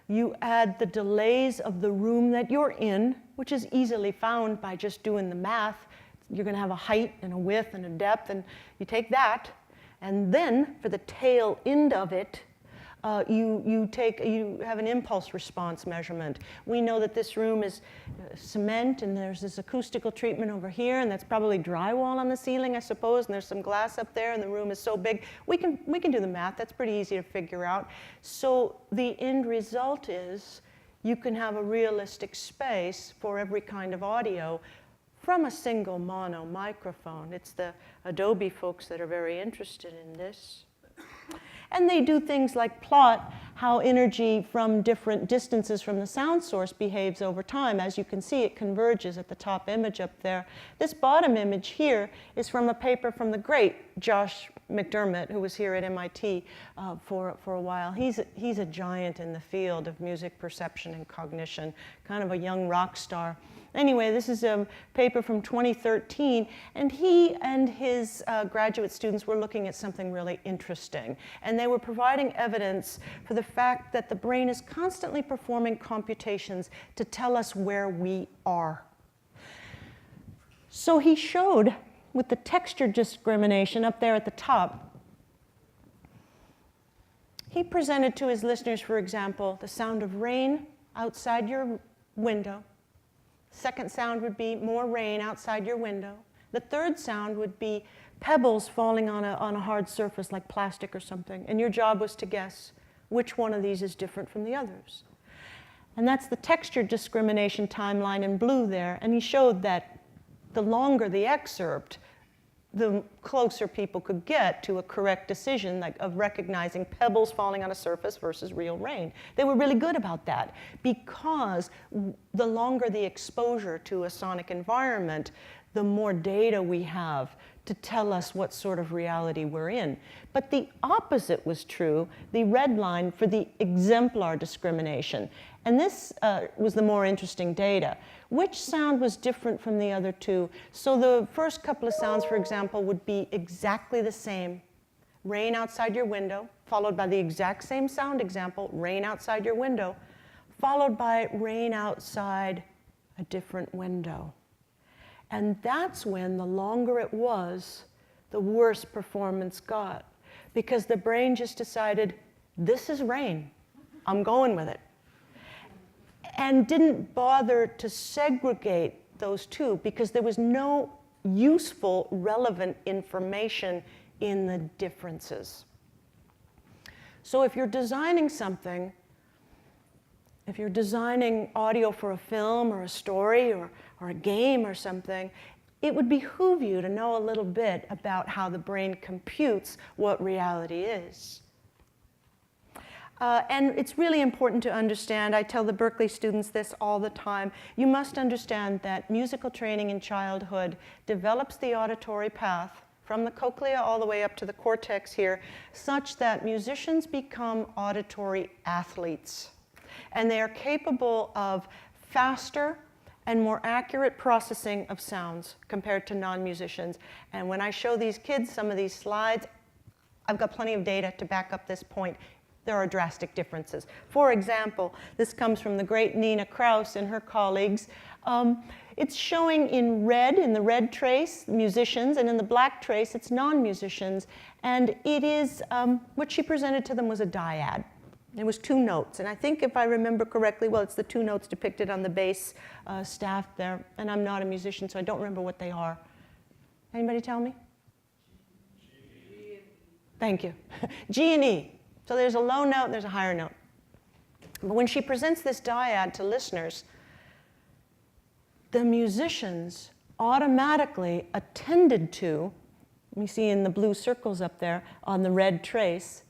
you add the delays of the room that you're in, which is easily found by just doing the math. You're going to have a height and a width and a depth, and you take that. And then, for the tail end of it, you have an impulse response measurement. We know that this room is cement, and there's this acoustical treatment over here, and that's probably drywall on the ceiling, I suppose, and there's some glass up there, and the room is so big. We can do the math. That's pretty easy to figure out. So the end result is you can have a realistic space for every kind of audio from a single mono microphone. It's the Adobe folks that are very interested in this. And they do things like plot how energy from different distances from the sound source behaves over time. As you can see, it converges at the top image up there. This bottom image here is from a paper from the great Josh McDermott, who was here at MIT for a while. He's a giant in the field of music perception and cognition, kind of a young rock star. Anyway, this is a paper from 2013, and he and his graduate students were looking at something really interesting. And they were providing evidence for the fact that the brain is constantly performing computations to tell us where we are. So he showed, with the texture discrimination up there at the top, he presented to his listeners, for example, the sound of rain outside your window. Second sound would be more rain outside your window. The third sound would be pebbles falling on a hard surface like plastic or something. And your job was to guess which one of these is different from the others. And that's the texture discrimination timeline in blue there. And he showed that the longer the excerpt, the closer people could get to a correct decision, like of recognizing pebbles falling on a surface versus real rain. They were really good about that because the longer the exposure to a sonic environment, the more data we have to tell us what sort of reality we're in. But the opposite was true, the red line, for the exemplar discrimination. And this was the more interesting data. Which sound was different from the other two? So the first couple of sounds, for example, would be exactly the same. Rain outside your window, followed by the exact same sound example, rain outside your window, followed by rain outside a different window. And that's when, the longer it was, the worse performance got. Because the brain just decided, this is rain, I'm going with it. And didn't bother to segregate those two because there was no useful, relevant information in the differences. So if you're designing something, if you're designing audio for a film or a story or a game or something, it would behoove you to know a little bit about how the brain computes what reality is. And it's really important to understand, I tell the Berkeley students this all the time, you must understand that musical training in childhood develops the auditory path from the cochlea all the way up to the cortex here, such that musicians become auditory athletes. And they are capable of faster and more accurate processing of sounds compared to non-musicians. And when I show these kids some of these slides, I've got plenty of data to back up this point. There are drastic differences. For example, this comes from the great Nina Kraus and her colleagues. It's showing in red, in the red trace, musicians, and in the black trace, it's non-musicians. And it is, what she presented to them was a dyad. It was 2 notes. And I think if I remember correctly, well, it's the 2 notes depicted on the bass staff there. And I'm not a musician, so I don't remember what they are. Anybody tell me? Thank you. G and E. So there's a low note and there's a higher note. But when she presents this dyad to listeners, the musicians automatically attended to, we see in the blue circles up there on the red trace,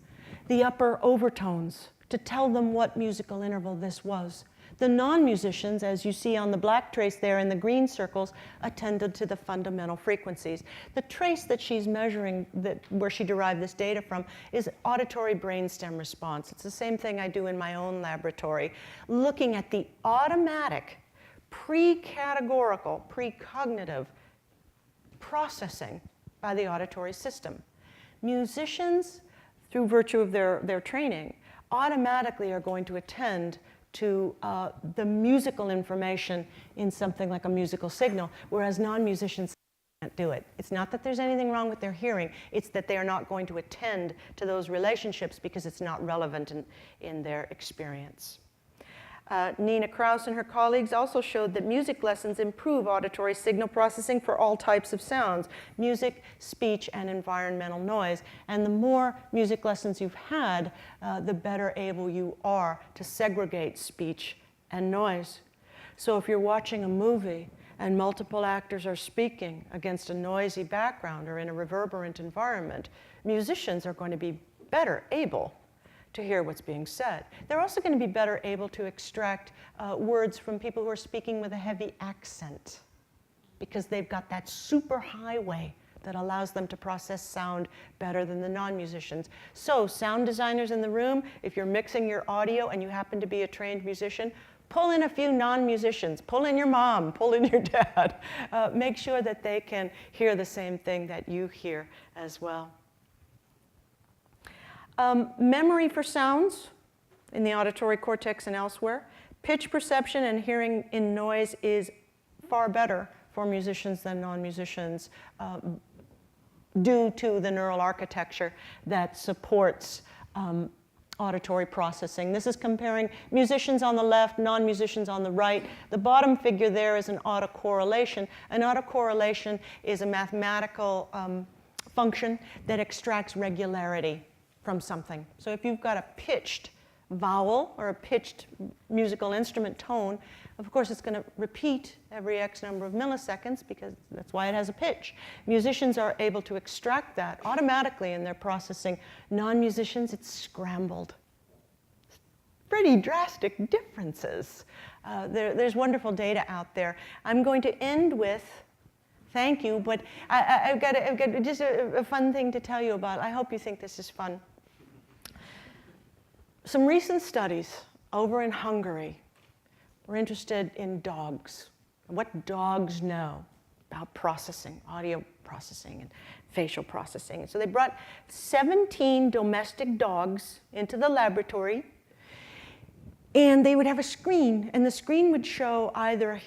the upper overtones to tell them what musical interval this was. The non-musicians, as you see on the black trace there in the green circles, attended to the fundamental frequencies. The trace that she's measuring, where she derived this data from, is auditory brainstem response. It's the same thing I do in my own laboratory, looking at the automatic, pre-categorical, pre-cognitive processing by the auditory system. Musicians, through virtue of their training, automatically are going to attend to the musical information in something like a musical signal, whereas non-musicians can't do it. It's not that there's anything wrong with their hearing, it's that they are not going to attend to those relationships because it's not relevant in their experience. Nina Kraus and her colleagues also showed that music lessons improve auditory signal processing for all types of sounds, music, speech, and environmental noise. And the more music lessons you've had, the better able you are to segregate speech and noise. So if you're watching a movie and multiple actors are speaking against a noisy background or in a reverberant environment, musicians are going to be better able to hear what's being said. They're also going to be better able to extract words from people who are speaking with a heavy accent because they've got that super highway that allows them to process sound better than the non-musicians. So sound designers in the room, if you're mixing your audio and you happen to be a trained musician, pull in a few non-musicians, pull in your mom, pull in your dad. Make sure that they can hear the same thing that you hear as well. Memory for sounds in the auditory cortex and elsewhere. Pitch perception and hearing in noise is far better for musicians than non-musicians due to the neural architecture that supports auditory processing. This is comparing musicians on the left, non-musicians on the right. The bottom figure there is an autocorrelation. An autocorrelation is a mathematical function that extracts regularity from something. So if you've got a pitched vowel or a pitched musical instrument tone, of course it's going to repeat every X number of milliseconds because that's why it has a pitch. Musicians are able to extract that automatically in their processing. Non-musicians, it's scrambled. Pretty drastic differences. There's wonderful data out there. I'm going to end with, thank you, but I've got just a fun thing to tell you about. I hope you think this is fun. Some recent studies over in Hungary were interested in dogs, what dogs know about processing, audio processing and facial processing. And so they brought 17 domestic dogs into the laboratory, and they would have a screen, and the screen would show either a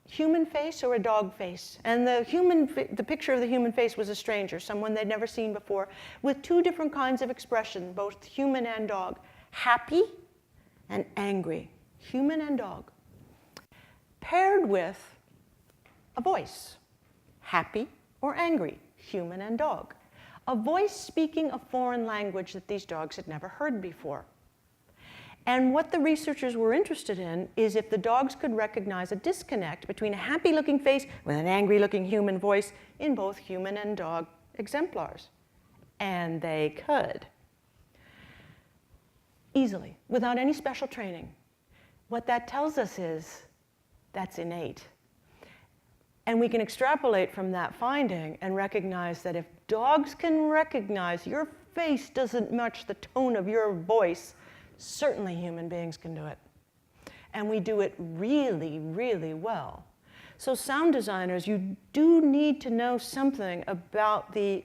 human face or a dog face. And the picture of the human face was a stranger, someone they'd never seen before, with 2 different kinds of expression, both human and dog. Happy and angry, human and dog, paired with a voice, happy or angry, human and dog. A voice speaking a foreign language that these dogs had never heard before. And what the researchers were interested in is if the dogs could recognize a disconnect between a happy-looking face with an angry-looking human voice in both human and dog exemplars. And they could. easily, without any special training. What that tells us is that's innate. And we can extrapolate from that finding and recognize that if dogs can recognize your face doesn't match the tone of your voice, certainly human beings can do it. And we do it really, really well. So sound designers, you do need to know something about the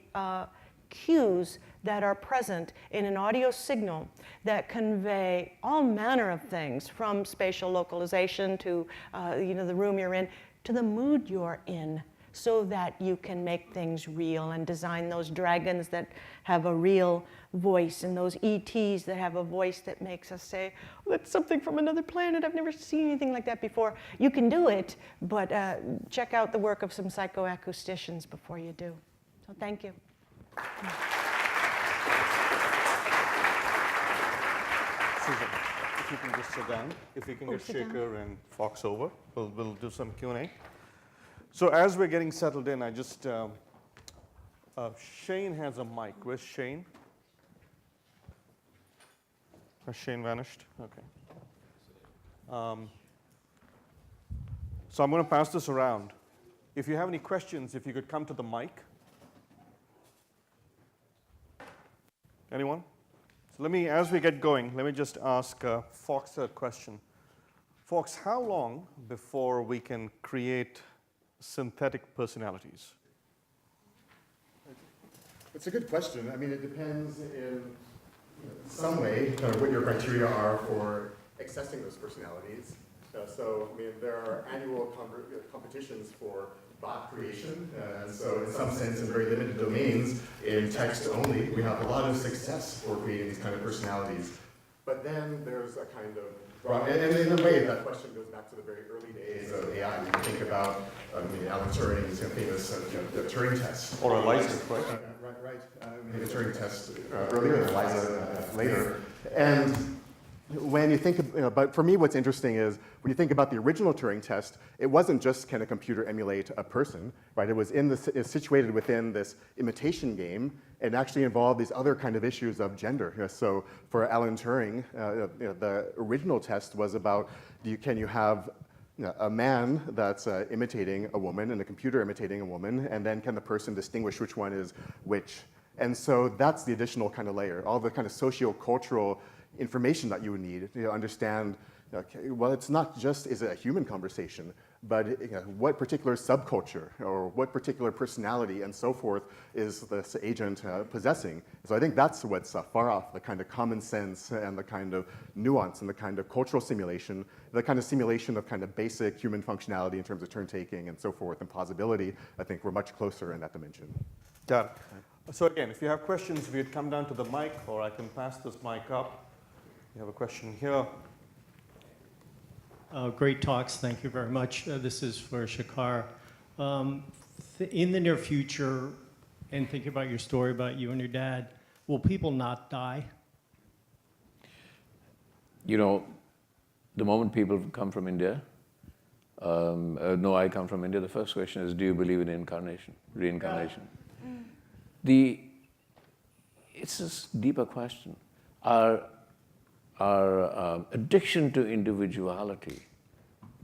cues that are present in an audio signal that convey all manner of things, from spatial localization to the room you're in, to the mood you're in, so that you can make things real and design those dragons that have a real voice and those ETs that have a voice that makes us say, oh, that's something from another planet. I've never seen anything like that before. You can do it, but check out the work of some psychoacousticians before you do. So thank you. Susan, if you can just sit down, if we can get sit down. Shaker and Fox over, we'll do some Q&A. So as we're getting settled in, I just, Shane has a mic. Where's Shane? Has Shane vanished? Okay. So I'm going to pass this around. If you have any questions, if you could come to the mic. Anyone? So as we get going, let me just ask Fox a question. Fox, how long before we can create synthetic personalities? It's a good question. I mean, it depends in some way what your criteria are for accessing those personalities. So, I mean, there are annual competitions for bot creation, and so in some sense, in very limited domains, in text only, we have a lot of success for creating these kind of personalities. But then there's a kind of, and in a way, that question goes back to the very early days of AI. You can think about Alan Turing's famous the Turing test. Or Eliza, right? Right. The Turing test earlier, and Eliza later. And when you think, but for me, what's interesting is when you think about the original Turing test, it wasn't just can a computer emulate a person, right? It was it's situated within this imitation game, and actually involved these other kind of issues of gender. So for Alan Turing, the original test was about can you have a man that's imitating a woman and a computer imitating a woman, and then can the person distinguish which one is which? And so that's the additional kind of layer, all the kind of socio-cultural information that you would need to understand, okay, well, it's not just is it a human conversation, but what particular subculture or what particular personality and so forth is this agent possessing. So I think that's what's far off the kind of common sense and the kind of nuance and the kind of cultural simulation, the kind of simulation of kind of basic human functionality in terms of turn taking and so forth and plausibility. I think we're much closer in that dimension. Got it. So again, if you have questions, if you'd come down to the mic, or I can pass this mic up. You have a question here. Great talks, thank you very much. This is for Shakar. In the near future, and thinking about your story about you and your dad, will people not die? The moment people come from India, no, I come from India, the first question is, do you believe in reincarnation? It's a deeper question. Our addiction to individuality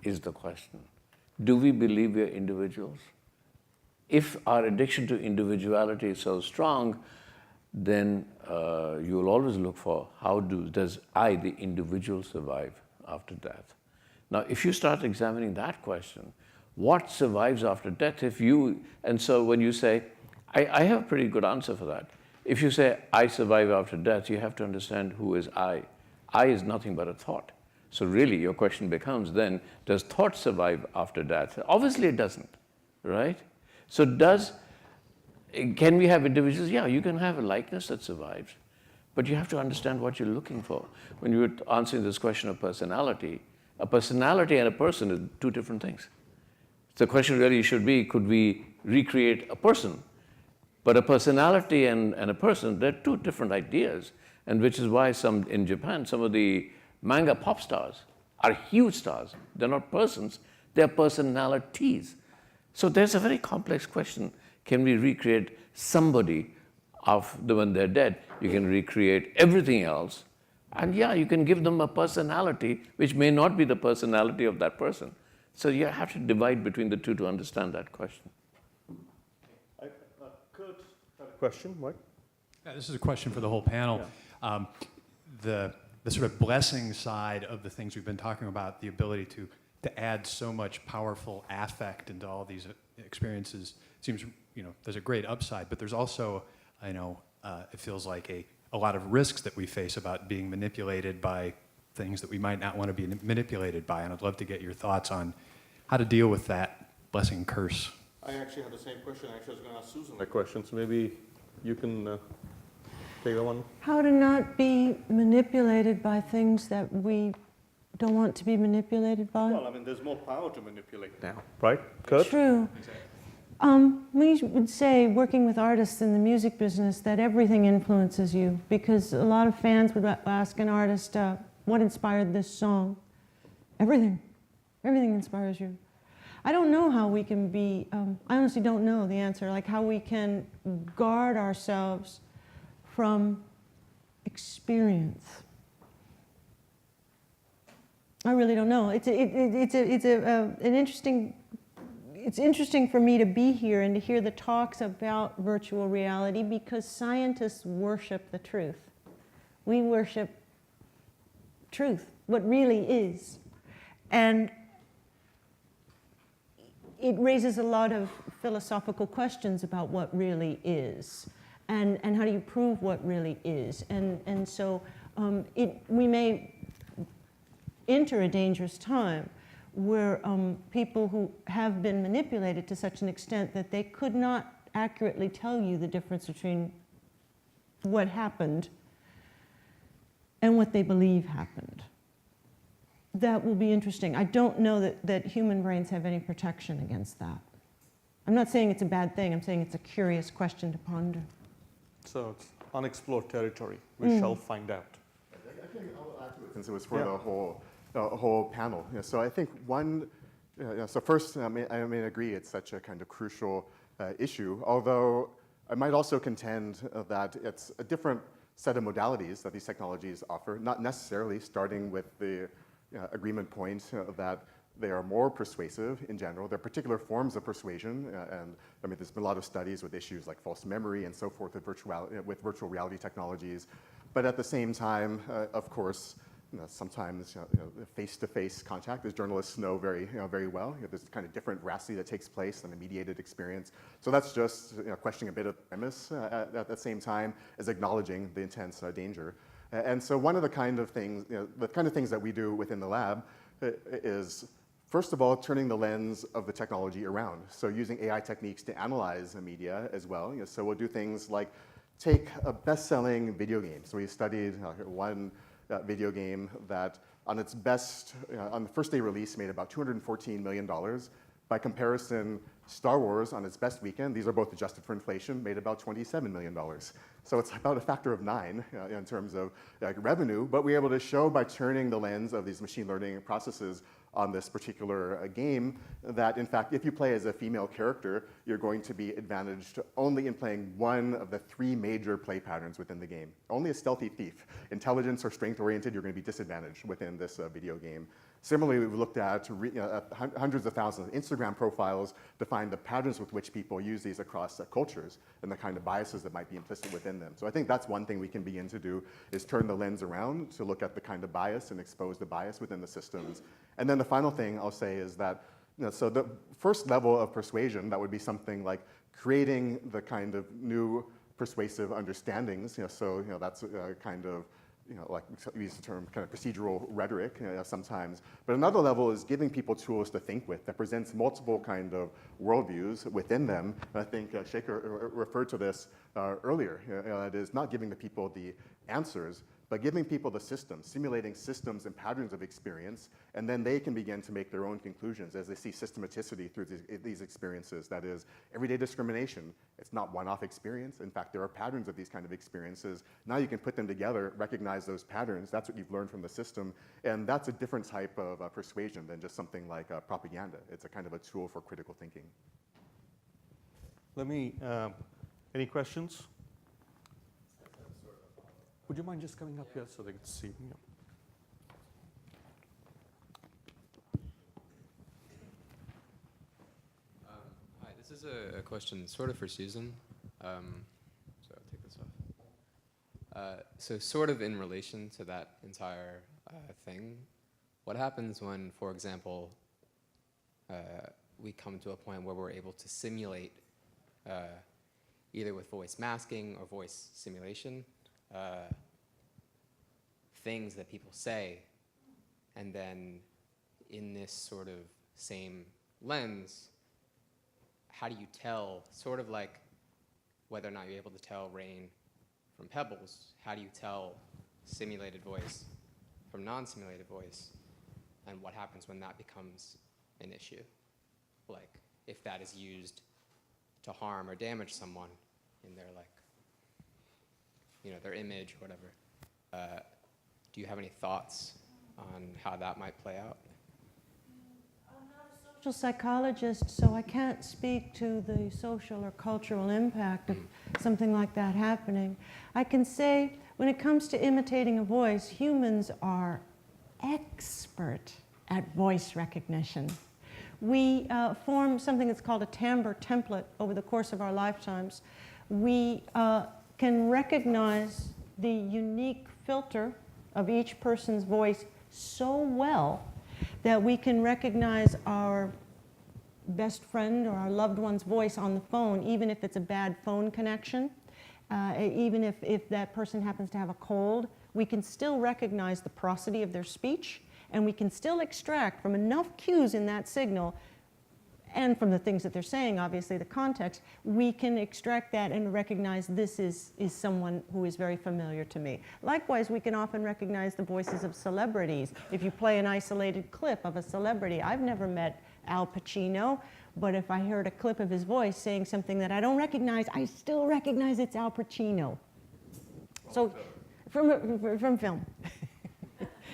is the question. Do we believe we are individuals? If our addiction to individuality is so strong, then you will always look for how does I, the individual, survive after death? Now, if you start examining that question, what survives after death? And so when you say, I have a pretty good answer for that. If you say, I survive after death, you have to understand who is I. I is nothing but a thought. So really, your question becomes then, does thought survive after death? Obviously, it doesn't, right? So can we have individuals? Yeah, you can have a likeness that survives, but you have to understand what you're looking for. When you were answering this question of personality, a personality and a person are two different things. The question really should be, could we recreate a person? But a personality and a person, they're two different ideas. And which is why in Japan, some of the manga pop stars are huge stars. They're not persons, they're personalities. So there's a very complex question. Can we recreate somebody when they're dead? You can recreate everything else, And yeah, you can give them a personality which may not be the personality of that person. So you have to divide between the two to understand that question. Kurt had a question, what? Yeah, this is a question for the whole panel. Yeah. The sort of blessing side of the things we've been talking about, the ability to add so much powerful affect into all these experiences seems, there's a great upside, but there's also, it feels like a lot of risks that we face about being manipulated by things that we might not want to be manipulated by, and I'd love to get your thoughts on how to deal with that blessing curse. I actually had the same question. Actually, I was going to ask Susan that question, so maybe you can take that one. How to not be manipulated by things that we don't want to be manipulated by? Well, I mean, there's more power to manipulate now, right, Kurt? True. We would say, working with artists in the music business, that everything influences you, because a lot of fans would ask an artist, what inspired this song? Everything. Everything inspires you. I don't know how we can be, I honestly don't know the answer, like how we can guard ourselves from experience. I really don't know. It's interesting for me to be here and to hear the talks about virtual reality, because scientists worship the truth. We worship truth, what really is. And it raises a lot of philosophical questions about what really is, and how do you prove what really is. And so we may enter a dangerous time where people who have been manipulated to such an extent that they could not accurately tell you the difference between what happened and what they believe happened. That will be interesting. I don't know that human brains have any protection against that. I'm not saying it's a bad thing. I'm saying it's a curious question to ponder. So it's unexplored territory. We shall find out. Actually, I'll add to it since it was for the whole panel. So I think one, so first, I may agree it's such a kind of crucial issue, although I might also contend that it's a different set of modalities that these technologies offer, not necessarily starting with the agreement point that they are more persuasive in general. There are particular forms of persuasion, and I mean, there's been a lot of studies with issues like false memory and so forth with virtual reality technologies. But at the same time, of course, sometimes face-to-face contact, as journalists know very well, there's kind of different veracity that takes place than a mediated experience. So that's just questioning a bit of the premise at the same time as acknowledging the intense danger. And so one of the kind of things, the kind of things that we do within the lab is, first of all, turning the lens of the technology around. So using AI techniques to analyze the media as well. So we'll do things like take a best-selling video game. So we studied one video game that on its best, on the first day release, made about $214 million. By comparison, Star Wars on its best weekend, these are both adjusted for inflation, made about $27 million. So it's about a factor of 9 in terms of revenue, but we're able to show by turning the lens of these machine learning processes on this particular game that, in fact, if you play as a female character, you're going to be advantaged only in playing one of the 3 major play patterns within the game. Only a stealthy thief, intelligence or strength-oriented, you're going to be disadvantaged within this video game. Similarly, we've looked at hundreds of thousands of Instagram profiles to find the patterns with which people use these across cultures and the kind of biases that might be implicit within them. So I think that's one thing we can begin to do, is turn the lens around to look at the kind of bias and expose the bias within the systems. And then the final thing I'll say is that, so the first level of persuasion, that would be something like creating the kind of new persuasive understandings. So that's kind of, like we use the term kind of procedural rhetoric sometimes. But another level is giving people tools to think with that presents multiple kind of worldviews within them. And I think Shaker referred to this earlier. It is not giving the people the answers, but giving people the systems, simulating systems and patterns of experience, and then they can begin to make their own conclusions as they see systematicity through these experiences. That is, everyday discrimination, it's not one-off experience. In fact, there are patterns of these kind of experiences. Now you can put them together, recognize those patterns, that's what you've learned from the system, and that's a different type of persuasion than just something like propaganda. It's a kind of a tool for critical thinking. Let me, any questions? Would you mind just coming up here so they can see? Yeah. Hi, this is a question sort of for Susan. So I'll take this off. So sort of in relation to that entire thing, what happens when, for example, we come to a point where we're able to simulate, either with voice masking or voice simulation, things that people say, and then in this sort of same lens, how do you tell, sort of like whether or not you're able to tell rain from pebbles, how do you tell simulated voice from non-simulated voice, and what happens when that becomes an issue? Like, if that is used to harm or damage someone in their, like, you know, their image or whatever. Do you have any thoughts on how that might play out? I'm not a social psychologist, so I can't speak to the social or cultural impact of something like that happening. I can say, when it comes to imitating a voice, humans are expert at voice recognition. We form something that's called a timbre template over the course of our lifetimes. We can recognize the unique filter of each person's voice so well that we can recognize our best friend or our loved one's voice on the phone, even if it's a bad phone connection, even if that person happens to have a cold. We can still recognize the prosody of their speech, and we can still extract from enough cues in that signal, and from the things that they're saying, obviously the context, we can extract that and recognize this is someone who is very familiar to me. Likewise, we can often recognize the voices of celebrities. If you play an isolated clip of a celebrity, I've never met Al Pacino, but if I heard a clip of his voice saying something that I don't recognize, I still recognize it's Al Pacino. So, from film.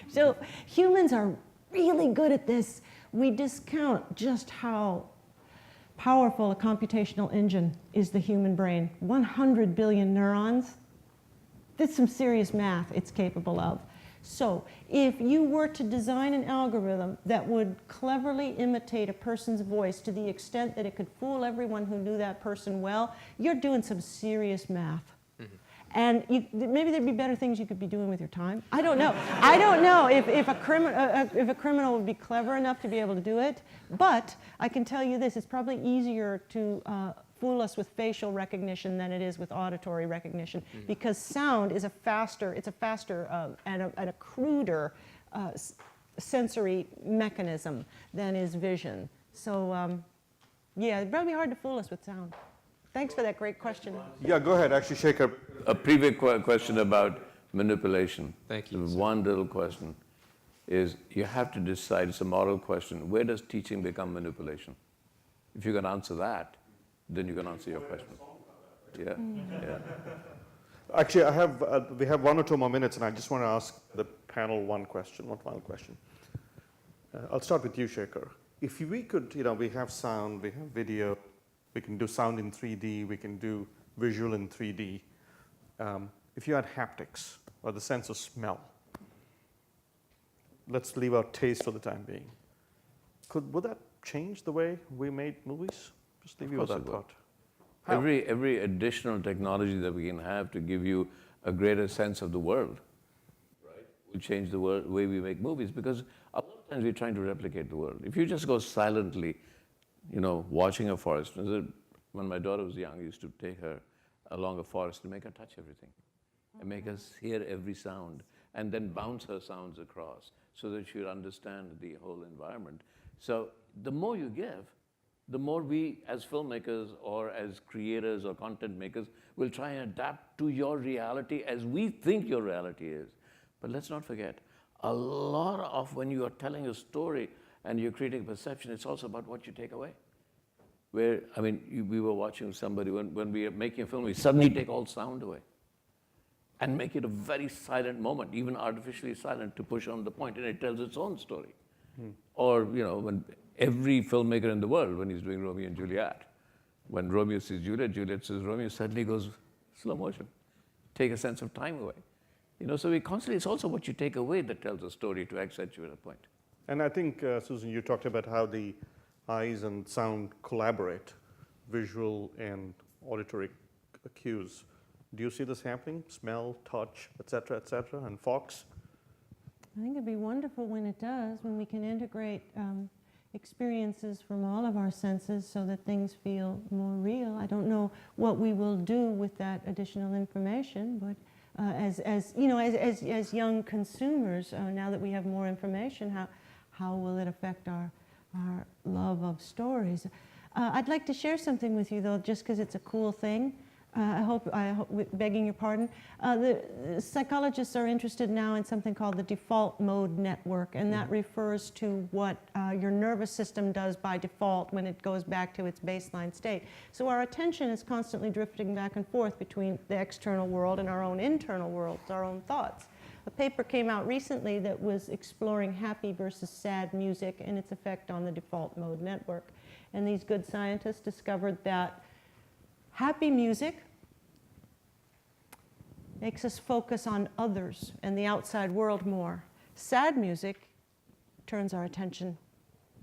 So humans are really good at this. We discount just how powerful a computational engine is the human brain. 100 billion neurons. That's some serious math it's capable of. So if you were to design an algorithm that would cleverly imitate a person's voice to the extent that it could fool everyone who knew that person well, you're doing some serious math. And maybe there'd be better things you could be doing with your time. I don't know. I don't know if a criminal would be clever enough to be able to do it. But I can tell you this: it's probably easier to fool us with facial recognition than it is with auditory recognition, because sound is a faster and a cruder sensory mechanism than is vision. So yeah, it'd probably be hard to fool us with sound. Thanks for that great question. Yeah, go ahead. Actually, Shekhar. A previous question about manipulation. Thank you. One little question is, you have to decide, it's a moral question, where does teaching become manipulation? If you can answer that, then you can answer your question. Yeah, yeah. Actually, we have 1 or 2 more minutes, and I just want to ask the panel one final question. I'll start with you, Shekhar. If we could, we have sound, we have video, we can do sound in 3D, we can do visual in 3D. If you had haptics, or the sense of smell, let's leave out taste for the time being. Would that change the way we made movies? Just leave you with that thought. Every additional technology that we can have to give you a greater sense of the world, right, will change the way we make movies, because a lot of times we're trying to replicate the world. If you just go silently, watching a forest. When my daughter was young, I used to take her along a forest and make her touch everything and make us hear every sound, and then bounce her sounds across so that she would understand the whole environment. So the more you give, the more we as filmmakers or as creators or content makers will try and adapt to your reality as we think your reality is. But let's not forget, a lot of when you are telling a story and you're creating perception, it's also about what you take away. We were watching somebody, when we are making a film, we suddenly take all sound away and make it a very silent moment, even artificially silent, to push on the point, and it tells its own story. Or, when every filmmaker in the world, when he's doing Romeo and Juliet, when Romeo sees Juliet, Juliet says Romeo, suddenly goes slow motion. Take a sense of time away. You know, so we constantly, it's also what you take away that tells a story to accentuate a point. And I think, Susan, you talked about how the eyes and sound collaborate, visual and auditory cues. Do you see this happening? Smell, touch, et cetera, and Fox? I think it'd be wonderful when it does, when we can integrate experiences from all of our senses so that things feel more real. I don't know what we will do with that additional information, but as young consumers, now that we have more information, how will it affect our love of stories? I'd like to share something with you, though, just because it's a cool thing. I hope, begging your pardon. The psychologists are interested now in something called the default mode network, and that refers to what your nervous system does by default when it goes back to its baseline state. So our attention is constantly drifting back and forth between the external world and our own internal world, our own thoughts. A paper came out recently that was exploring happy versus sad music and its effect on the default mode network. And these good scientists discovered that happy music makes us focus on others and the outside world more. Sad music turns our attention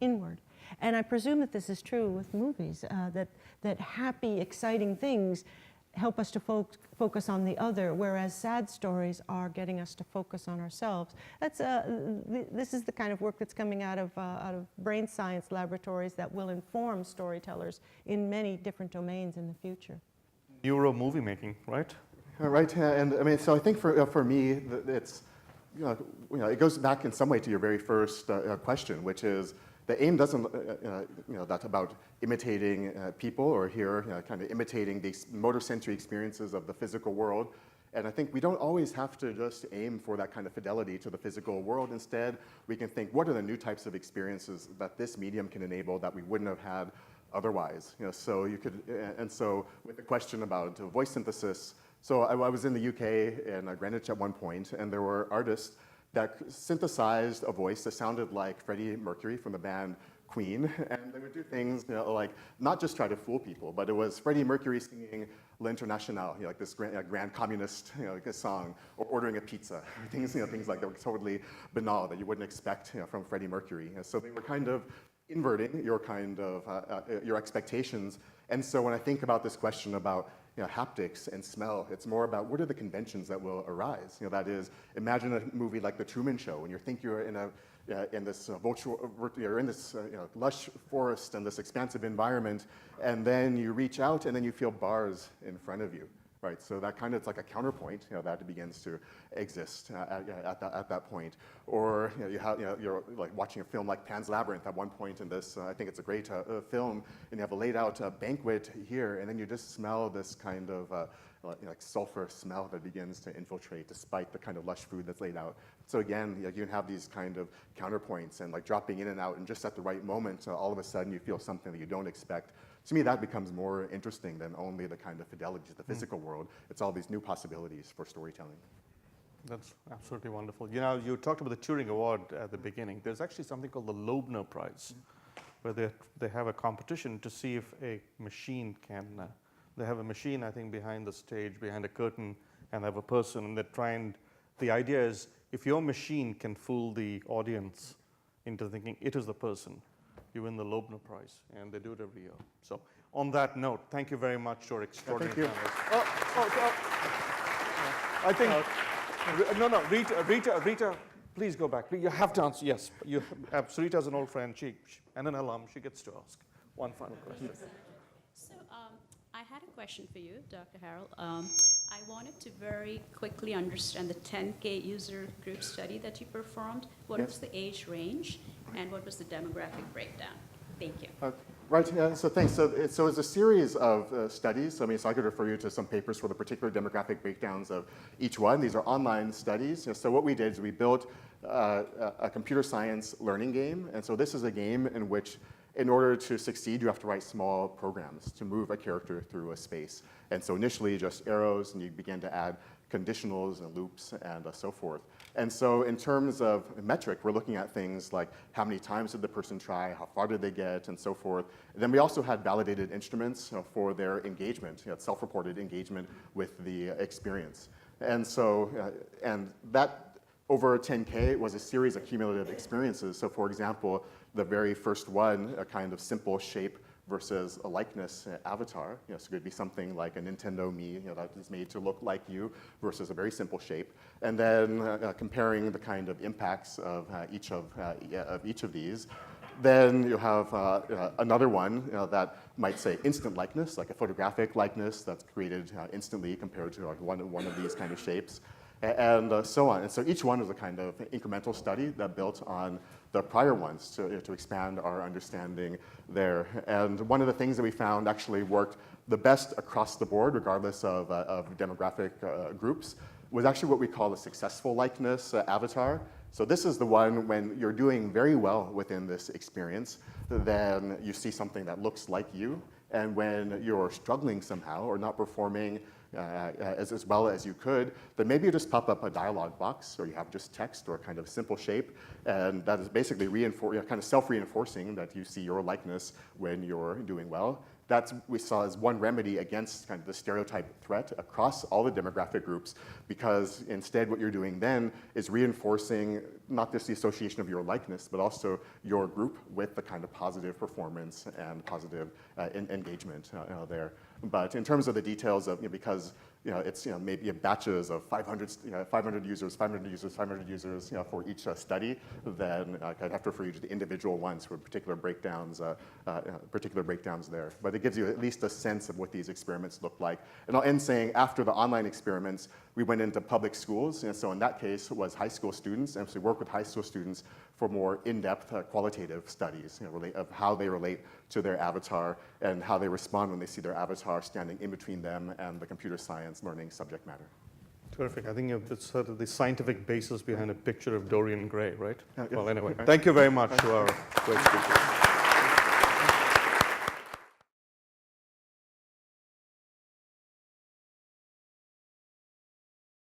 inward. And I presume that this is true with movies, that happy, exciting things help us to focus on the other, whereas sad stories are getting us to focus on ourselves. That's, this is the kind of work that's coming out of brain science laboratories that will inform storytellers in many different domains in the future. Neuro movie making, right? Right, and I mean, so I think for me, it's, it goes back in some way to your very first question, which is the aim doesn't, that's about imitating people or here, kind of imitating the motor sensory experiences of the physical world. And I think we don't always have to just aim for that kind of fidelity to the physical world. Instead, we can think, what are the new types of experiences that this medium can enable that we wouldn't have had otherwise? So you could, and so with the question about voice synthesis, so I was in the UK in Greenwich at one point, and there were artists that synthesized a voice that sounded like Freddie Mercury from the band Queen, and they would do things like not just try to fool people, but it was Freddie Mercury singing L'Internationale, like this grand communist like a song, or ordering a pizza, things like that were totally banal that you wouldn't expect from Freddie Mercury. And so they were kind of inverting your kind of your expectations. And so when I think about this question about haptics and smell, it's more about what are the conventions that will arise. That is, imagine a movie like The Truman Show, and you think you're in this you're in this lush forest and this expansive environment, and then you reach out and then you feel bars in front of you. Right, so that kind of, it's like a counterpoint, that begins to exist at that point. Or you're like watching a film like Pan's Labyrinth at one point in this. I think it's a great film, and you have a laid out banquet here, and then you just smell this kind of like sulfur smell that begins to infiltrate, despite the kind of lush food that's laid out. So again, you can have these kind of counterpoints and like dropping in and out, and just at the right moment, all of a sudden you feel something that you don't expect. To me, that becomes more interesting than only the kind of fidelity to the physical world. It's all these new possibilities for storytelling. That's absolutely wonderful. You talked about the Turing Award at the beginning. There's actually something called the Loebner Prize, where they have a competition to see if a machine can, they have a machine, I think, behind the stage, behind a curtain, and they have a person, and they're trying, the idea is, if your machine can fool the audience into thinking it is the person, you win the Loebner Prize, and they do it every year. So on that note, thank you very much to our extraordinary panelists. I think, Rita, please go back. You have to answer, yes. Rita's an old friend, and an alum, she gets to ask one final question. So I had a question for you, Dr. Harold. I wanted to very quickly understand the 10K user group study that you performed. What was the age range, and what was the demographic breakdown? Thank you. Right, so thanks. So it's a series of studies. So I could refer you to some papers for the particular demographic breakdowns of each one. These are online studies. So what we did is we built a computer science learning game. And so this is a game in which, in order to succeed, you have to write small programs to move a character through a space. And so initially just arrows, and you begin to add conditionals and loops and so forth. And so in terms of metric, we're looking at things like how many times did the person try, how far did they get, and so forth. And then we also had validated instruments for their engagement, self-reported engagement with the experience. And so, and that over 10K was a series of cumulative experiences. So for example, the very first one, a kind of simple shape versus a likeness avatar. So it could be something like a Nintendo Mii, that is made to look like you versus a very simple shape. And then comparing the kind of impacts of each of these. Then you have another one that might say instant likeness, like a photographic likeness that's created instantly compared to like one of these kind of shapes, and so on. And so each one is a kind of incremental study that built on the prior ones to expand our understanding there. And one of the things that we found actually worked the best across the board, regardless of demographic groups, was actually what we call a successful likeness avatar. So this is the one when you're doing very well within this experience, then you see something that looks like you. And when you're struggling somehow or not performing as well as you could, then maybe you just pop up a dialog box, or you have just text or a kind of simple shape, and that is basically kind of self-reinforcing that you see your likeness when you're doing well. That's we saw as one remedy against kind of the stereotype threat across all the demographic groups, because instead what you're doing then is reinforcing not just the association of your likeness, but also your group with the kind of positive performance and positive engagement there. But in terms of the details of, because it's maybe batches of 500 users, 500 users, 500 users for each study, then I'd have to refer you to the individual ones for particular breakdowns there. But it gives you at least a sense of what these experiments look like. And I'll end saying after the online experiments, we went into public schools, and so in that case it was high school students, and so we work with high school students for more in-depth qualitative studies of how they relate to their avatar and how they respond when they see their avatar standing in between them and the computer science learning subject matter. Terrific. I think it's sort of the scientific basis behind a picture of Dorian Gray, right? Yeah. Well, anyway, thank you very much to our great speakers.